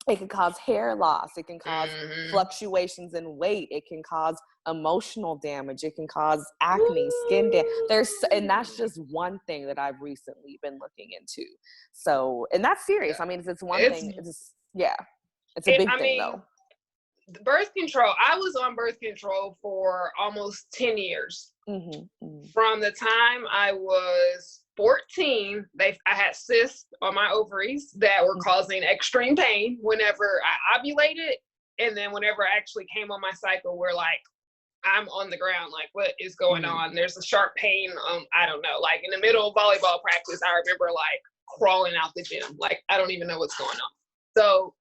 it can cause hair loss. It can cause fluctuations in weight. It can cause emotional damage. It can cause acne, skin damage. And that's just one thing that I've recently been looking into. So, and that's serious. It's one thing. It's a big thing though. Birth control. I was on birth control for almost 10 years. From the time I was 14, I had cysts on my ovaries that were causing extreme pain whenever I ovulated, and then whenever I actually came on my cycle, where like I'm on the ground, like what is going on? There's a sharp pain. I don't know. Like in the middle of volleyball practice, I remember like crawling out the gym. Like I don't even know what's going on. So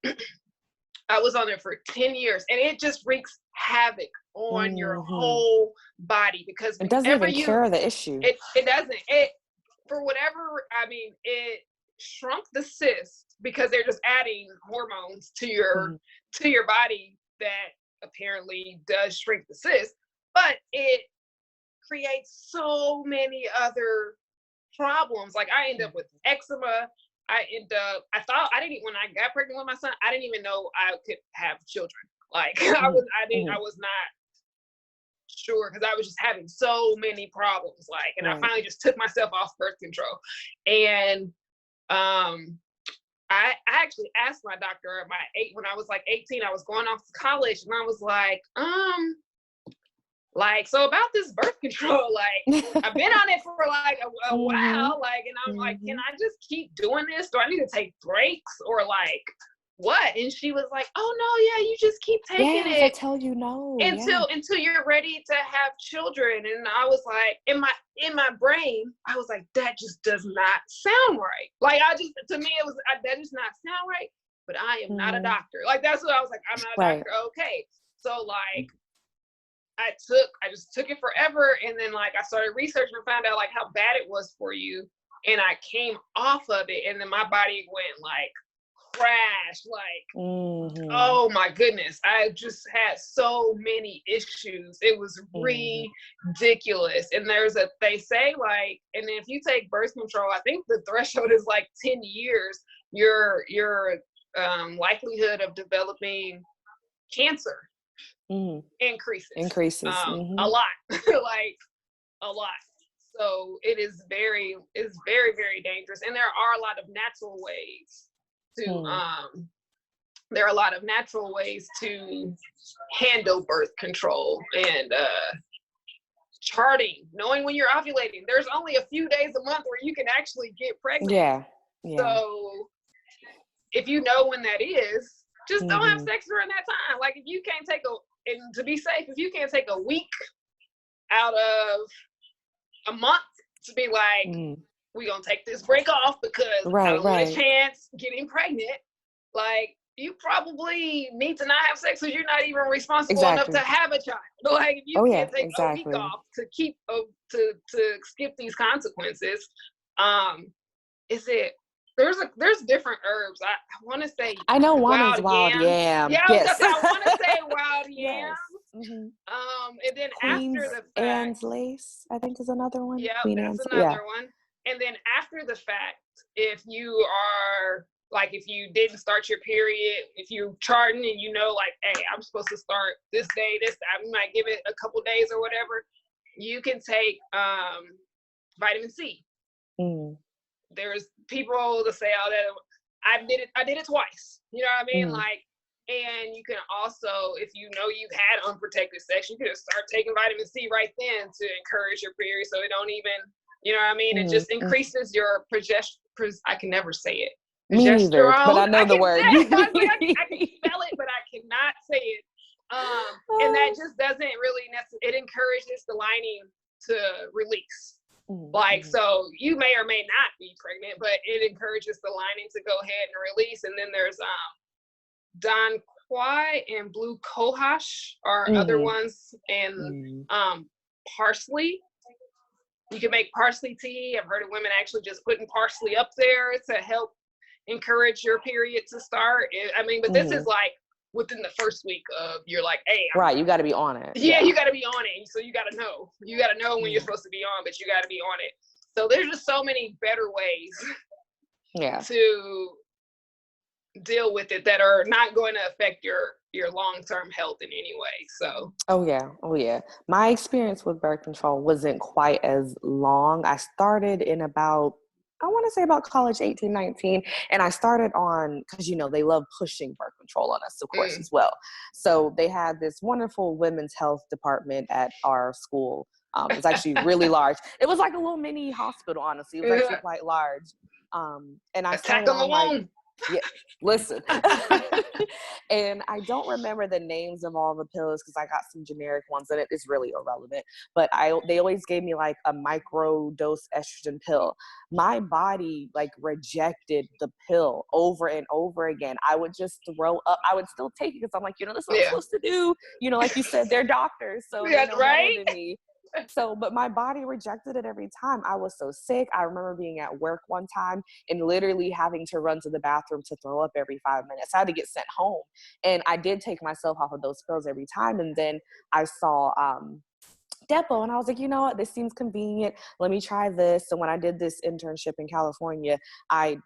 I was on there for 10 years, and it just wreaks havoc on your whole body, because it doesn't even cure the issue. It doesn't. For whatever, it shrunk the cyst because they're just adding hormones to your body that apparently does shrink the cyst, but it creates so many other problems. Like I end up with eczema. When I got pregnant with my son, I didn't even know I could have children. Like I was not sure, because I was just having so many problems. Like, and I finally just took myself off birth control. And I actually asked my doctor when I was like 18, I was going off to college, and I was like, so about this birth control, like I've been on it for like a while, like, and I'm like, can I just keep doing this? Do I need to take breaks or like what? And she was like, oh no, yeah, you just keep taking it. I tell you no. Until you're ready to have children. And I was like, in my brain, I was like, that just does not sound right. Like to me, it was, that does not sound right, but I am not a doctor. Like, that's what I was like, I'm not a doctor. Okay. So like, I just took it forever. And then like, I started researching and found out like how bad it was for you. And I came off of it. And then my body went like crash. Like, oh my goodness. I just had so many issues. It was ridiculous. And they say like, and if you take birth control, I think the threshold is like 10 years, your likelihood of developing cancer increases. A lot. Like a lot. So it's very, very dangerous. And there are a lot of natural ways to handle birth control and charting, knowing when you're ovulating. There's only a few days a month where you can actually get pregnant. Yeah. So if you know when that is, just don't have sex during that time. Like if you can't take and to be safe, if you can't take a week out of a month to be like, we're gonna take this break off because I don't want a chance getting pregnant, like you probably need to not have sex because you're not even responsible enough to have a child. Like if you can't take a week off to keep to skip these consequences, there's different herbs. I want to say I know one is wild yam. Yeah, yes. I want to say wild yam. Yes. And then Queen's after the fact, Anne's lace, I think is another one. Yeah, Queen that's Anne's, another one. And then after the fact, if you are like, if you didn't start your period, if you're charting and you know, like, hey, I'm supposed to start this day, I might give it a couple days or whatever, you can take vitamin C. There's people that say, oh, that I did it twice. You know what I mean? Like, and you can also, if you know you've had unprotected sex, you can start taking vitamin C right then to encourage your period, so it don't even, you know what I mean? It just increases your I can never say it. Me neither, but I know the word. I can spell it, but I cannot say it. And that just doesn't really it encourages the lining to release. Like, so you may or may not be pregnant, but it encourages the lining to go ahead and release. And then there's Don Quai and Blue Cohosh are other ones, and parsley. You can make parsley tea. I've heard of women actually just putting parsley up there to help encourage your period to start. I mean, but this is like within the first week of, you're like, hey, you got to be on it. Yeah, you got to be on it. So you got to know when you're supposed to be on, but you got to be on it. So there's just so many better ways to deal with it that are not going to affect your long-term health in any way. So oh yeah, my experience with birth control wasn't quite as long. I started in about college, 18, 19. And I started on, because, they love pushing birth control on us, of course, as well. So they had this wonderful women's health department at our school. It's actually really large. It was like a little mini hospital, honestly. It was actually quite large. And I started on like, listen. And I don't remember the names of all the pills because I got some generic ones and it is really irrelevant. But they always gave me like a micro dose estrogen pill. My body like rejected the pill over and over again. I would just throw up. I would still take it because I'm like, this is what I'm supposed to do. Like you said, they're doctors, so they know better than me. So, but my body rejected it every time. I was so sick. I remember being at work one time and literally having to run to the bathroom to throw up every 5 minutes. I had to get sent home. And I did take myself off of those pills every time. And then I saw Depo and I was like, you know what, this seems convenient. Let me try this. So when I did this internship in California, I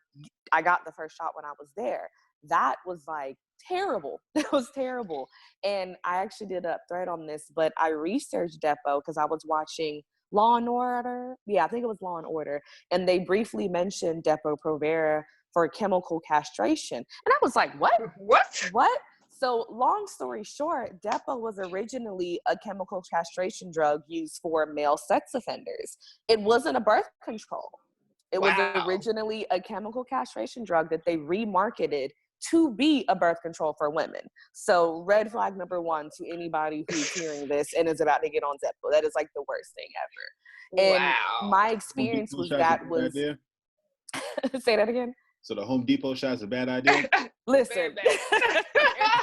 got the first shot when I was there. That was like terrible. It was terrible. And I actually did a thread on this, but I researched Depo because I was watching Law and Order. Yeah, I think it was Law and Order. And they briefly mentioned Depo-Provera for chemical castration. And I was like, what? What? So long story short, Depo was originally a chemical castration drug used for male sex offenders. It wasn't a birth control. It was originally a chemical castration drug that they remarketed to be a birth control for women. So red flag number one to anybody who's hearing this and is about to get on Depo. That is like the worst thing ever. And my experience was say that again. So the Home Depot shot is a bad idea? Listen, it's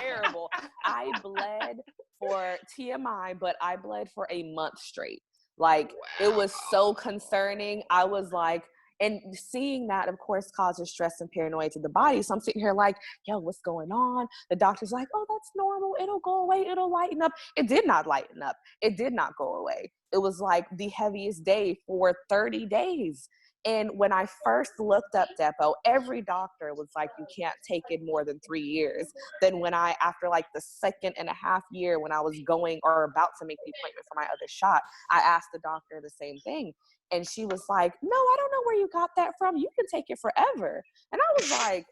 terrible. I bled for TMI, but I bled for a month straight. Like, it was so concerning. I was like, And seeing that, of course, causes stress and paranoia to the body. So I'm sitting here like, yo, what's going on? The doctor's like, oh, that's normal. It'll go away. It'll lighten up. It did not lighten up. It did not go away. It was like the heaviest day for 30 days. And when I first looked up Depo, every doctor was like, you can't take it more than 3 years. Then when after like the 2.5 year, when I was going or about to make the appointment for my other shot, I asked the doctor the same thing. And she was like, no, I don't know where you got that from. You can take it forever. And I was like,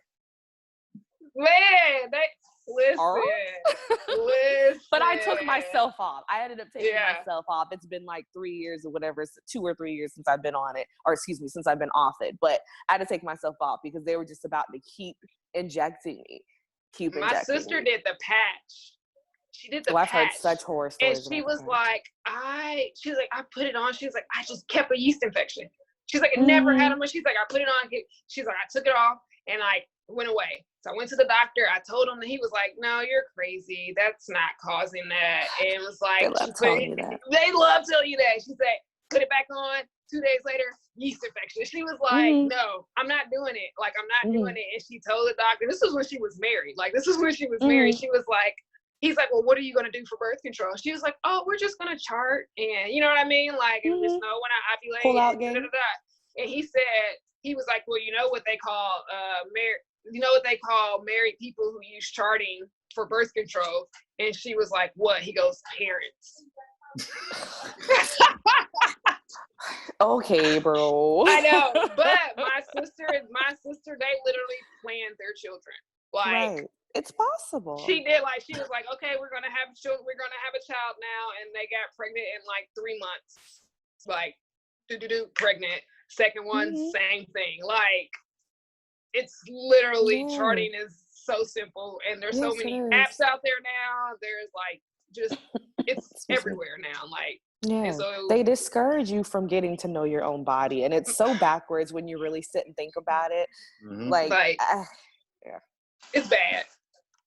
man, listen. But I took myself off. I ended up taking myself off. It's been like 3 years or whatever, 2 or 3 years since I've been on it, or excuse me, since I've been off it. But I had to take myself off because they were just about to keep injecting me. My sister did the patch. She did the patch. I've heard such horror stories. And she was like, I put it on. She was like, I just kept a yeast infection. She's like, it never had them. She's like, I put it on. She's like, I took it off and I went away. So I went to the doctor. I told him, and he was like, no, you're crazy. That's not causing that. And it was like, they love telling you that. They love telling you that. She said, put it back on. 2 days later, yeast infection. She was like, no, I'm not doing it. Like, I'm not doing it. And she told the doctor, this is when she was married. Like, this is when she was married. She was like, he's like, well, what are you going to do for birth control? She was like, oh, we're just going to chart. And you know what I mean? Like, and just know when I ovulate. Pull out game. And he said, he was like, well, you know what they call married people who use charting for birth control? And she was like, what? He goes, parents. Okay, bro. I know, but my sister, they literally planned their children. Like, it's possible. She did. Like, she was like, okay, we're gonna have children. We're gonna have a child now, and they got pregnant in like 3 months. Like, pregnant. Second one, same thing. Like, it's literally charting is so simple, and there's so many apps out there now. There's like just it's everywhere now. Like. Yeah, so, they discourage you from getting to know your own body, and it's so backwards when you really sit and think about it. It's bad.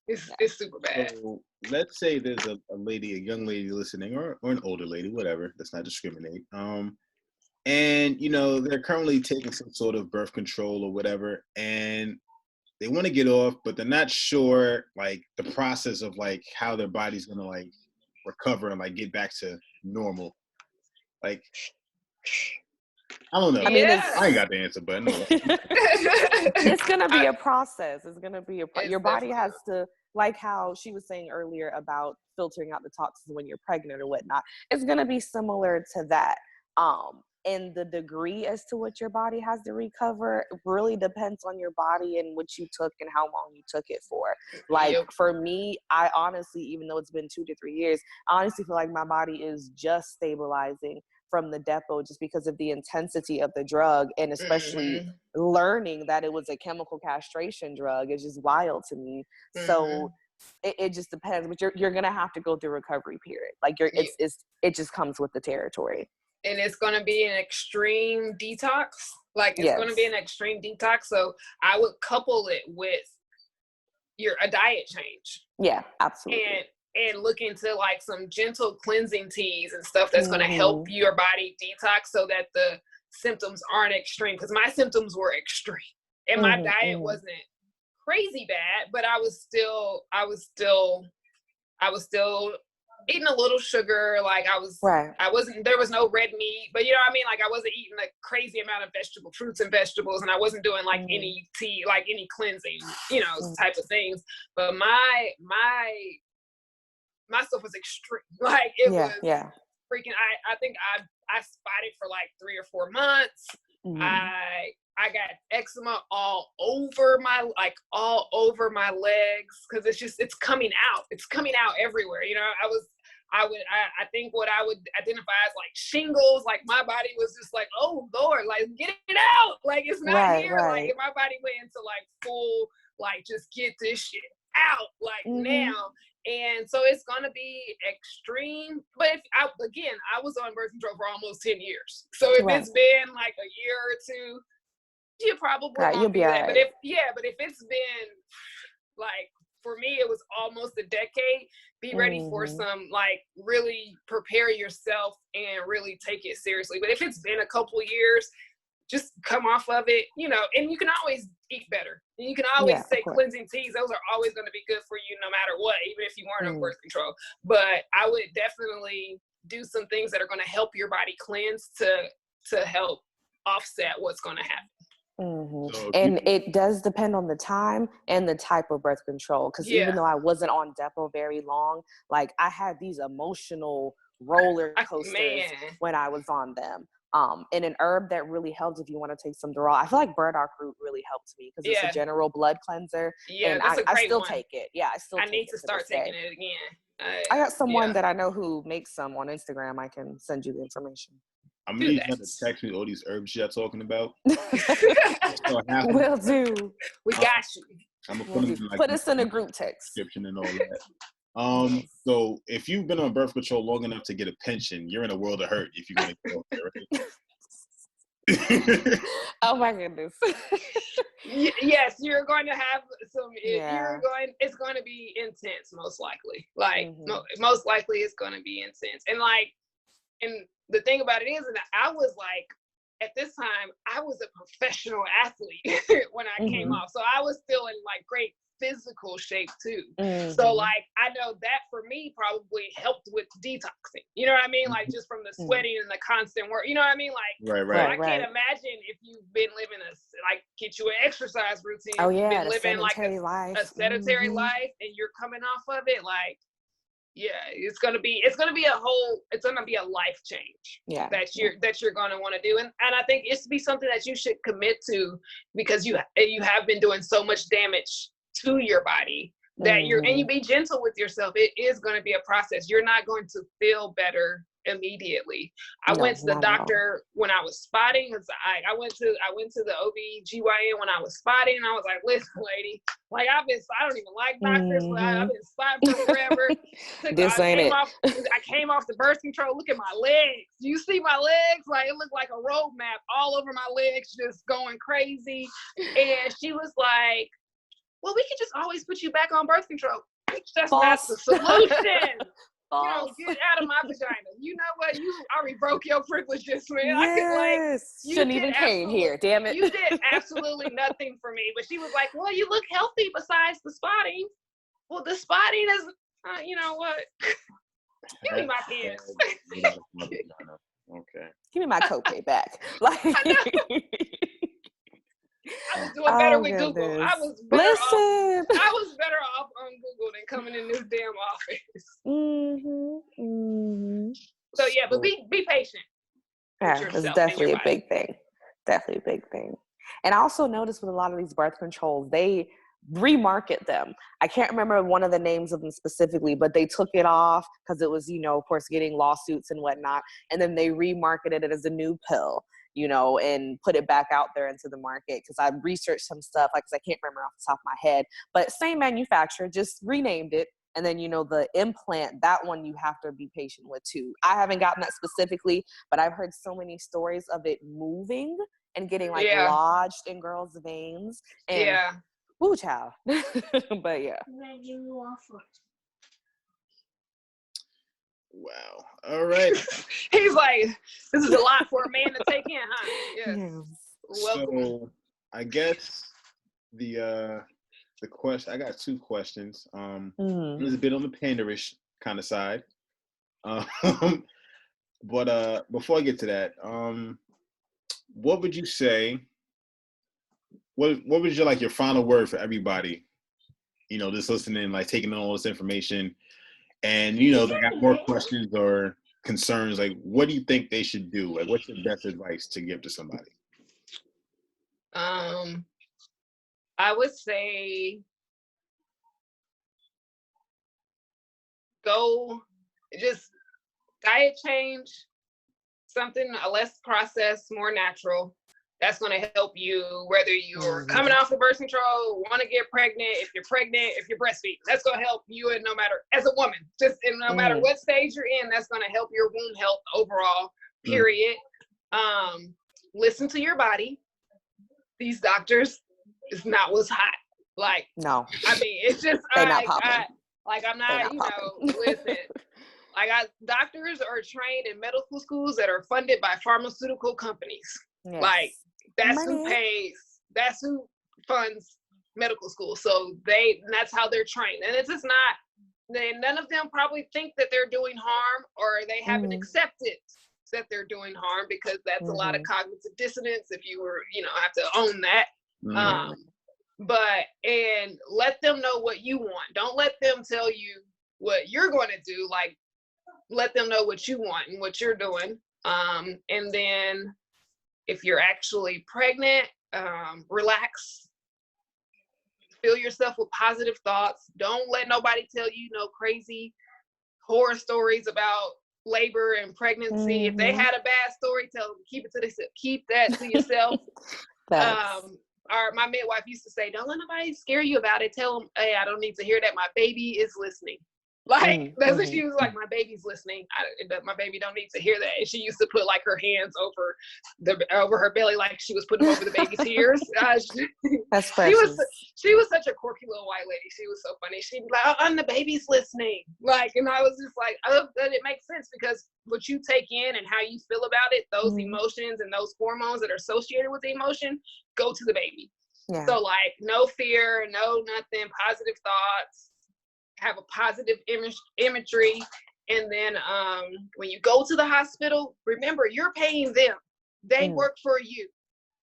It's super bad. So let's say there's a young lady listening, or an older lady, whatever. Let's not discriminate. And they're currently taking some sort of birth control or whatever, and they want to get off, but they're not sure like the process of like how their body's gonna like recover and like get back to normal. Like, I don't know. I mean, I ain't got the answer, but no. It's gonna be a process. It's gonna be your body has to, like how she was saying earlier about filtering out the toxins when you're pregnant or whatnot. It's gonna be similar to that. And the degree as to what your body has to recover really depends on your body and what you took and how long you took it for. Like for me, I honestly, even though it's been 2 to 3 years, I honestly feel like my body is just stabilizing from the Depo just because of the intensity of the drug, and especially learning that it was a chemical castration drug is just wild to me. So it just depends, but you're gonna have to go through a recovery period. Like it just comes with the territory. And it's going to be an extreme detox. Like, it's going to be an extreme detox. So I would couple it with a diet change. Yeah, absolutely. And look into like some gentle cleansing teas and stuff that's going to help your body detox so that the symptoms aren't extreme. Because my symptoms were extreme. And my diet wasn't crazy bad, but I was still eating a little sugar. Like I wasn't, there was no red meat, but you know what I mean? Like I wasn't eating a crazy amount of fruits and vegetables, and I wasn't doing like any tea, like any cleansing, type of things. But my stuff was extreme. Like it was freaking, I think I spotted for like 3 or 4 months. I got eczema all over my legs, because it's coming out. It's coming out everywhere. I think what I would identify as like shingles. Like my body was just like, oh Lord, like get it out. Like it's not here. Like my body went into like full, like just get this shit out like now. And so it's gonna be extreme. But I was on birth control for almost 10 years. So if it's been like a year or two, you probably you'll be all right. But if it's been like, for me, it was almost a decade. Be ready for some, like, really prepare yourself and really take it seriously. But if it's been a couple years, just come off of it, you know, and you can always eat better. And you can always say cleansing teas. Those are always going to be good for you no matter what, even if you weren't on birth control. But I would definitely do some things that are going to help your body cleanse to help offset what's going to happen. So and it does depend on the time and the type of birth control, because even though I wasn't on Depo very long, like I had these emotional roller coasters when I was on them. And an herb that really helps if you want to take some Doula, I feel like Burdock Root really helped me because it's a general blood cleanser. And I still take it. I need to start taking it again. I got someone that I know who makes some on Instagram. I can send you the information. I'm gonna need you to text me all these herbs you're talking about. Will do. We got you. I'm gonna put us in a group text description and all that. So if you've been on birth control long enough to get a pension, you're in a world of hurt if you're gonna go there, right? Oh my goodness. Yes, you're going to have some. It's going to be intense, most likely. Like most likely, it's going to be intense. And the thing about it is that I was like, at this time, I was a professional athlete when I came off. So I was still in like great physical shape too. So like, I know that for me probably helped with detoxing. You know what I mean? Like just from the sweating and the constant work, you know what I mean? Like, right. I can't imagine if you've been living get you an exercise routine. Oh yeah, been living like a sedentary life and you're coming off of it. Like, it's gonna be a life change that you're gonna want to do, and I think it's to be something that you should commit to, because you have been doing so much damage to your body that and you be gentle with yourself. It is going to be a process. You're not going to feel better immediatdon't. I went to the doctor when I was spotting, because I went to the OB/GYN when I was spotting, and I was like, listen, lady, like I don't even like doctors, but I've been spotting for forever. I came off the birth control. Look at my legs. Do you see my legs? Like it looked like a road map all over my legs, just going crazy. And she was like, well, we could just always put you back on birth control. That's not the solution. You know, get out of my vagina. You know what? You already broke your privileges, man. Yes. Shouldn't even came here. Damn it. You did absolutely nothing for me. But she was like, well, you look healthy besides the spotting. Well, the spotting is, you know what? Give me my pants. Okay. Give me my copay back. Like. I was doing better with Google. I was better off on Google than coming in this damn office. So yeah, but be patient. Yeah, it's definitely a big thing. Definitely a big thing. And I also noticed with a lot of these birth controls, they remarket them. I can't remember one of the names of them specifically, but they took it off because it was, of course, getting lawsuits and whatnot. And then they remarketed it as a new pill, and put it back out there into the market. Because I researched some stuff, because I can't remember off the top of my head, but same manufacturer, just renamed it. And then, the implant, that one you have to be patient with too. I haven't gotten that specifically, but I've heard so many stories of it moving and getting lodged in girls' veins. And, ooh, child. But yeah. Wow. All right. He's like, this is a lot for a man to take in, huh? Yes. Welcome. So I guess the question, I got two questions. It's a bit on the panderish kind of side. But before I get to that, what would you say, what was your final word for everybody, just listening, like taking in all this information, and they got more questions or concerns, like what do you think they should do? Like what's your best advice to give to somebody? I would say go just diet change, something a less processed, more natural. That's going to help you, whether you're coming off of birth control, want to get pregnant, if you're breastfeeding. That's going to help you, and no matter, as a woman, no matter what stage you're in, that's going to help your womb health overall, period. Listen to your body. These doctors, it's not what's hot. Like, no. I mean, it's just, I'm not, listen. Doctors are trained in medical schools that are funded by pharmaceutical companies. Yes. Like, That's Money. who pays. That's who funds medical school. So that's how they're trained. And it's just not, none of them probably think that they're doing harm, or they haven't accepted that they're doing harm, because that's a lot of cognitive dissonance if you were, have to own that. And let them know what you want. Don't let them tell you what you're going to do. Like, let them know what you want and what you're doing. And then if you're actually pregnant, relax, fill yourself with positive thoughts. Don't let nobody tell you no crazy horror stories about labor and pregnancy. If they had a bad story, tell them, keep that to yourself. My midwife used to say, don't let nobody scare you about it. Tell them, hey, I don't need to hear that. My baby is listening. Like, that's what she was like, my baby's listening. My baby don't need to hear that. And she used to put like her hands over her belly, like she was putting over the baby's ears. That's precious. She was such a quirky little white lady. She was so funny. She'd be like, oh, and the baby's listening. Like, and I was just like, oh, but it makes sense, because what you take in and how you feel about it, those emotions and those hormones that are associated with the emotion go to the baby. Yeah. So like, no fear, no nothing, positive thoughts. Have a positive imagery. And then when you go to the hospital, remember, you're paying them. They work for you.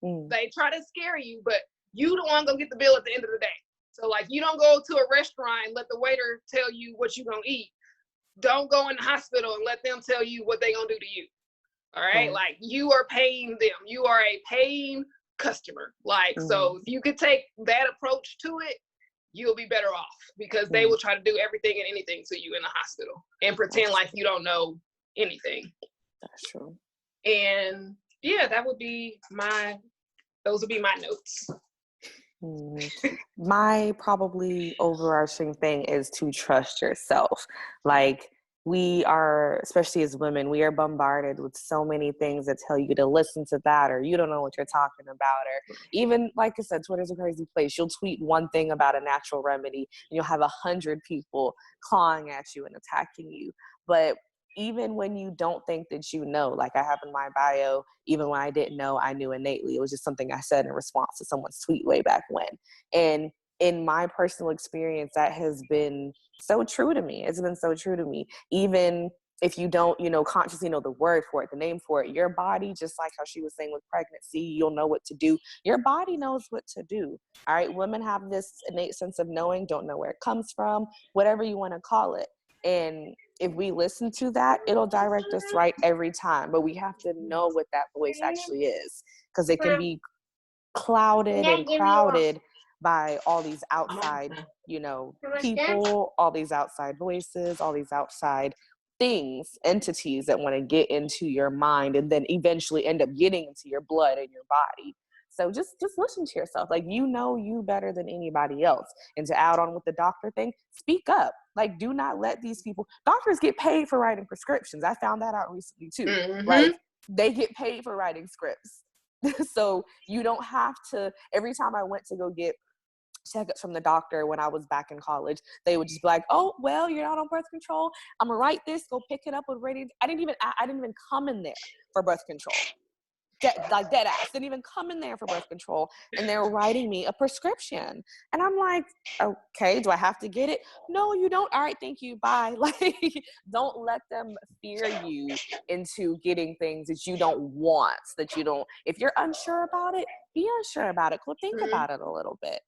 They try to scare you, but you the one gonna get the bill at the end of the day. So like, you don't go to a restaurant and let the waiter tell you what you gonna eat. Don't go in the hospital and let them tell you what they gonna do to you. All right? Like, you are paying them. You are a paying customer. Like, so if you could take that approach to it, you'll be better off, because they will try to do everything and anything to you in the hospital and pretend like you don't know anything. That's true. And yeah, those would be my notes. My probably overarching thing is to trust yourself. Like, we are, especially as women, we are bombarded with so many things that tell you to listen to that, or you don't know what you're talking about, or even, like I said, Twitter's a crazy place. You'll tweet one thing about a natural remedy and you'll have 100 people clawing at you and attacking you. But even when you don't think that you know, like I have in my bio, even when I didn't know, I knew innately. It was just something I said in response to someone's tweet way back when. And in my personal experience, that has been so true to me. It's been so true to me. Even if you don't, consciously know the word for it, the name for it, your body, just like how she was saying with pregnancy, you'll know what to do. Your body knows what to do. All right. Women have this innate sense of knowing, don't know where it comes from, whatever you want to call it. And if we listen to that, it'll direct us right every time. But we have to know what that voice actually is, because it can be clouded and crowded by all these outside, people, all these outside voices, all these outside things, entities that want to get into your mind and then eventually end up getting into your blood and your body. So just listen to yourself. Like, you better than anybody else. And to add on with the doctor thing, speak up. Like, do not let these people, doctors get paid for writing prescriptions. I found that out recently too. Like, they get paid for writing scripts. So you don't have to, every time I went to go get checkups from the doctor when I was back in college, they would just be like, oh, well, you're not on birth control. I'm gonna write this, go pick it up with ready. I didn't even come in there for birth control. Dead ass. Didn't even come in there for birth control. And they're writing me a prescription. And I'm like, okay, do I have to get it? No, you don't. All right, thank you. Bye. Like, don't let them fear you into getting things that you don't want, if you're unsure about it, be unsure about it. Go think about it a little bit.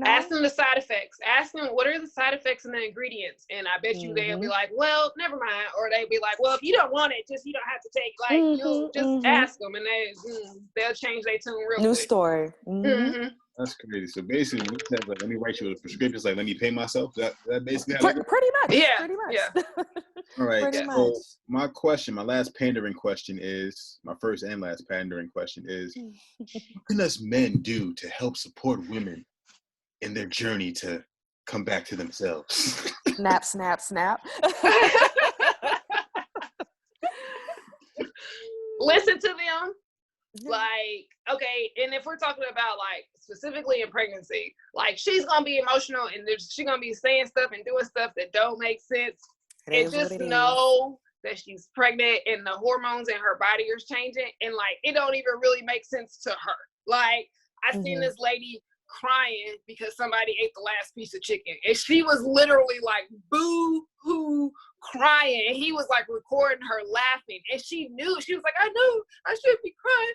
Ask them the side effects. Ask them, what are the side effects and the ingredients? And I bet you they'll be like, well, never mind. Or they'll be like, well, if you don't want it, you don't have to take, you'll just ask them, and they'll change their tune real quick. New story. That's crazy. So basically, you said, like, let me write you a prescription. It's like, let me pay myself. That basically how pretty much. Yeah. Pretty much. Yeah. All right. Pretty So much. my last pandering question is, my first and last pandering question is, what can us men do to help support women in their journey to come back to themselves? Snap, snap, snap. Listen to them. Like, okay, and if we're talking about, like, specifically in pregnancy, like, she's gonna be emotional and she's gonna be saying stuff and doing stuff that don't make sense. And just know that she's pregnant and the hormones in her body are changing, and like, it don't even really make sense to her. Like, I seen this lady crying because somebody ate the last piece of chicken, and she was literally like boo-hoo crying, and he was like recording her laughing, and she knew, she was like, I knew I shouldn't be crying,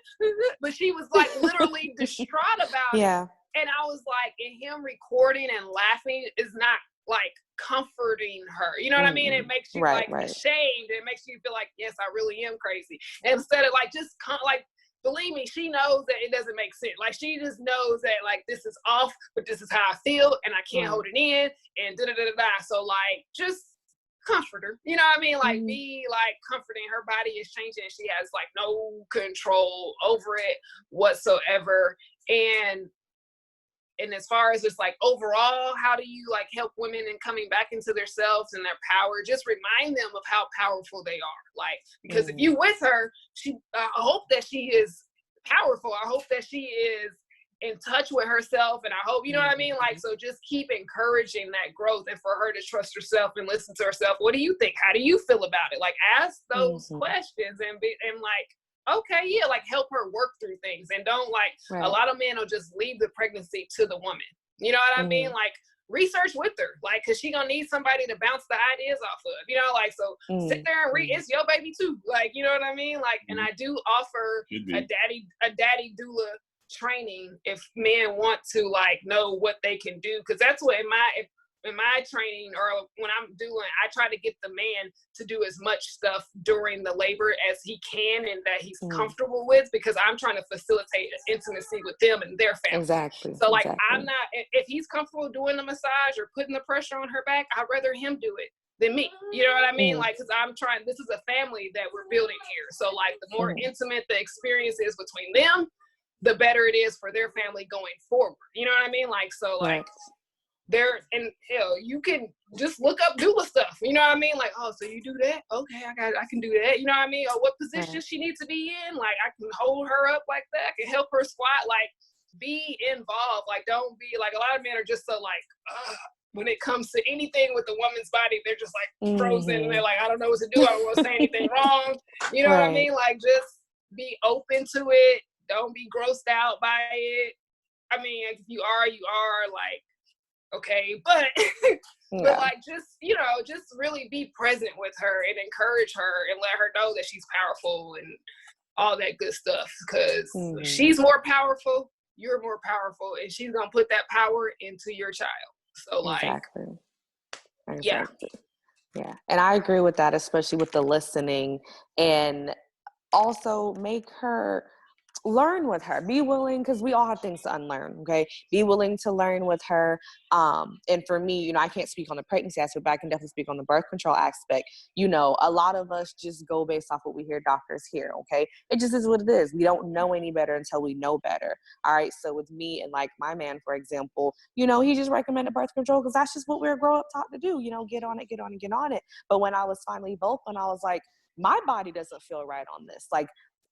but she was like literally distraught about it. And I was like, and him recording and laughing is not like comforting her, you know what I mean? It makes you like ashamed. It makes you feel like, yes, I really am crazy. And instead of like just like, believe me, she knows that it doesn't make sense. Like, she just knows that like this is off, but this is how I feel, and I can't hold it in, and da da da da. So like, just comfort her, you know what I mean? Like, be like comforting. Her body is changing, and she has like no control over it whatsoever. And as far as just like overall, how do you like help women in coming back into themselves and their power? Just remind them of how powerful they are. Like, because if you with her, I hope that she is powerful. I hope that she is in touch with herself. And I hope, you know what I mean? Like, so just keep encouraging that growth, and for her to trust herself and listen to herself. What do you think? How do you feel about it? Like, ask those questions and like, okay, yeah, like help her work through things, and don't like, a lot of men will just leave the pregnancy to the woman. You know what I mean? Like, research with her, like, cause she gonna need somebody to bounce the ideas off of, you know, like, so sit there and read, it's your baby too. Like, you know what I mean? Like, and I do offer a daddy doula training if men want to like know what they can do. Cause that's what in my training, or when I'm doing, I try to get the man to do as much stuff during the labor as he can and that he's comfortable with, because I'm trying to facilitate intimacy with them and their family. Exactly. So like, I'm not, if he's comfortable doing the massage or putting the pressure on her back, I'd rather him do it than me. You know what I mean? Like, cause I'm trying, this is a family that we're building here. So like, the more intimate the experience is between them, the better it is for their family going forward. You know what I mean? Like, so like, there, and hell, you can just look up doula stuff, you know what I mean? Like, oh, so you do that? Okay, I can do that, you know what I mean? Or what position she needs to be in, like, I can hold her up like that, I can help her squat, like, be involved. Like, don't be like, a lot of men are just so like, when it comes to anything with the woman's body, they're just like frozen, and they're like, I don't know what to do, I don't want to say anything wrong, you know what I mean? Like, just be open to it, don't be grossed out by it. I mean, if you are, like, okay, but but like, just, you know, just really be present with her and encourage her and let her know that she's powerful and all that good stuff, because she's more powerful, you're more powerful, and she's gonna put that power into your child. So like, yeah, and I agree with that, especially with the listening, and also make her learn with her, be willing, because we all have things to unlearn, okay? Be willing to learn with her. And for me, you know, I can't speak on the pregnancy aspect, but I can definitely speak on the birth control aspect. You know, a lot of us just go based off what we hear doctors hear, okay? It just is what it is. We don't know any better until we know better, all right? So with me and like my man, for example, you know, he just recommended birth control because that's just what we were growing up taught to do, you know, get on it. But when I was finally vocal, and I was like, my body doesn't feel right on this. Like,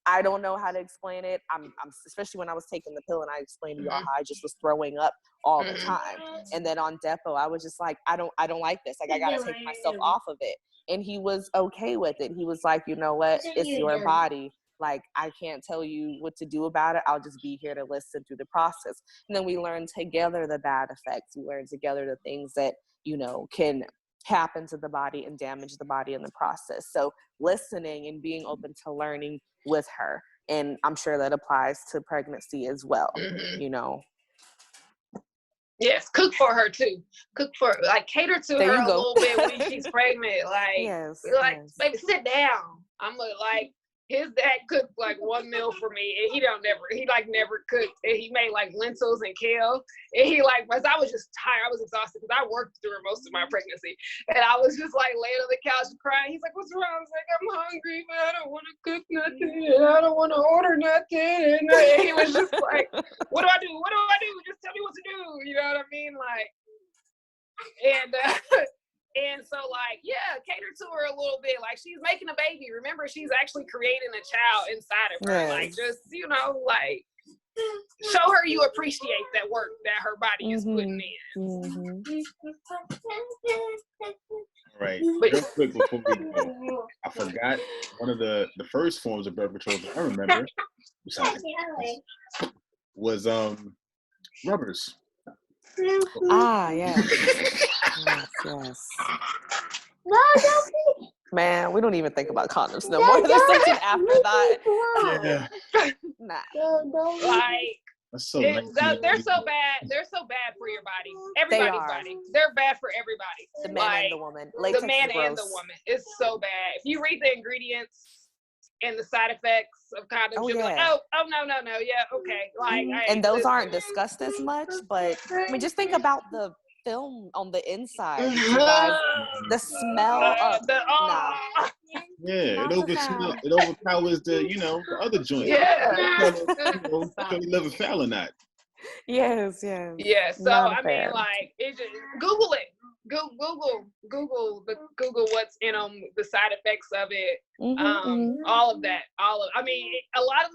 I don't know how to explain it. I'm especially when I was taking the pill, and I explained to y'all how I just was throwing up all the time. And then on Depo, I was just like, I don't like this. Like, I got to take myself off of it. And he was okay with it. He was like, you know what? It's your body. Like, I can't tell you what to do about it. I'll just be here to listen through the process. And then we learn together the bad effects. We learn together the things that, you know, can happen to the body and damage the body in the process. So listening and being open to learning with her, and I'm sure that applies to pregnancy as well. You know, yes, cook for her too. Cook for, like, cater to her a little bit when she's pregnant. Like, baby, sit down. I'm like, his dad cooked like one meal for me, and he never cooked. And he made like lentils and kale. And he like, because I was just tired, I was exhausted because I worked through most of my pregnancy, and I was just like laying on the couch and crying. He's like, "What's wrong?" I was like, "I'm hungry, but I don't want to cook nothing. And I don't want to order nothing." And he was just like, "What do I do? What do I do? Just tell me what to do." You know what I mean? Like, and so, like, yeah, cater to her a little bit. Like, she's making a baby. Remember, she's actually creating a child inside of her. Like, just, you know, like, show her you appreciate that work that her body is putting in. All right. Real quick before we go, I forgot one of the first forms of birth control that I remember. Besides, was rubbers. Ah, yes. Yes. Man, we don't even think about condoms no more. There's something after that. Yeah. Nah. Like, That's so they're nice. so bad. They're so bad for your body. Everybody's body. They're bad for everybody. The man and the woman. Latex the man is gross. and the woman. It's so bad. If you read the ingredients and the side effects of condoms, you'll be like, oh, no. Yeah, okay. Like, and those aren't discussed as much, but I mean, just think about the film on the inside. You guys, the smell of nah. Yeah, it overpowers the other joint. Yeah. Can live a foul or not? Yes. Yeah. So I mean, like, it just Google it. Google what's in them, the side effects of it, all of that. I mean, a lot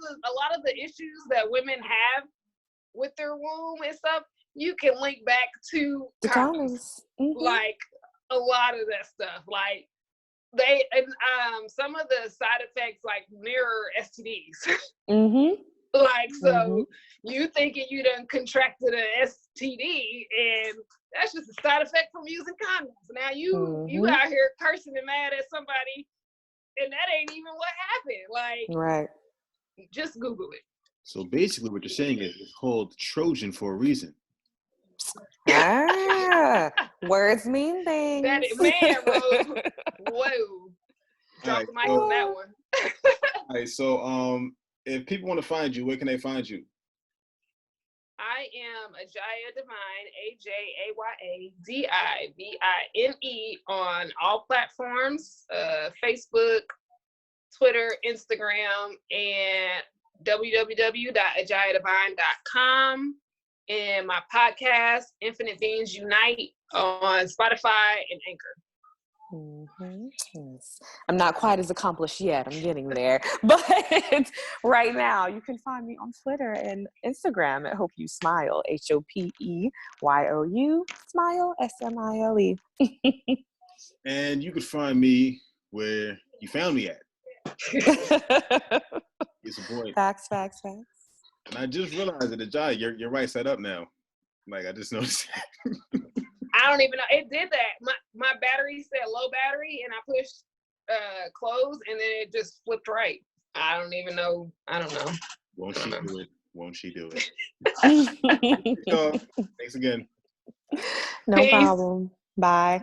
of the issues that women have with their womb and stuff, you can link back to condoms. Like a lot of that stuff, like some of the side effects like mirror STDs. Like, so you thinking you done contracted an STD, and that's just a side effect from using condoms. Now you out here cursing and mad at somebody, and that ain't even what happened. Like, right. Just Google it. So basically what you're saying is it's called Trojan for a reason. Words mean things. That man, Rose. Whoa. Drop the mic on that one. All right, so if people want to find you, where can they find you? I am Ajaya Divine, AJAYADIVINE on all platforms, Facebook, Twitter, Instagram, and www.ajayadivine.com. And my podcast, Infinite Beings Unite, on Spotify and Anchor. Yes. I'm not quite as accomplished yet. I'm getting there. But right now, you can find me on Twitter and Instagram at Hope You Smile, HOPEYOU, Smile, SMILE. And you can find me where you found me at. It's a point. Facts. And I just realized that, Ajay, you're right side up now. Like, I just noticed that. I don't even know. It did that. My battery said low battery, and I pushed close, and then it just flipped right. I don't even know. I don't know. Won't she do it? Thanks again. No problem. Bye.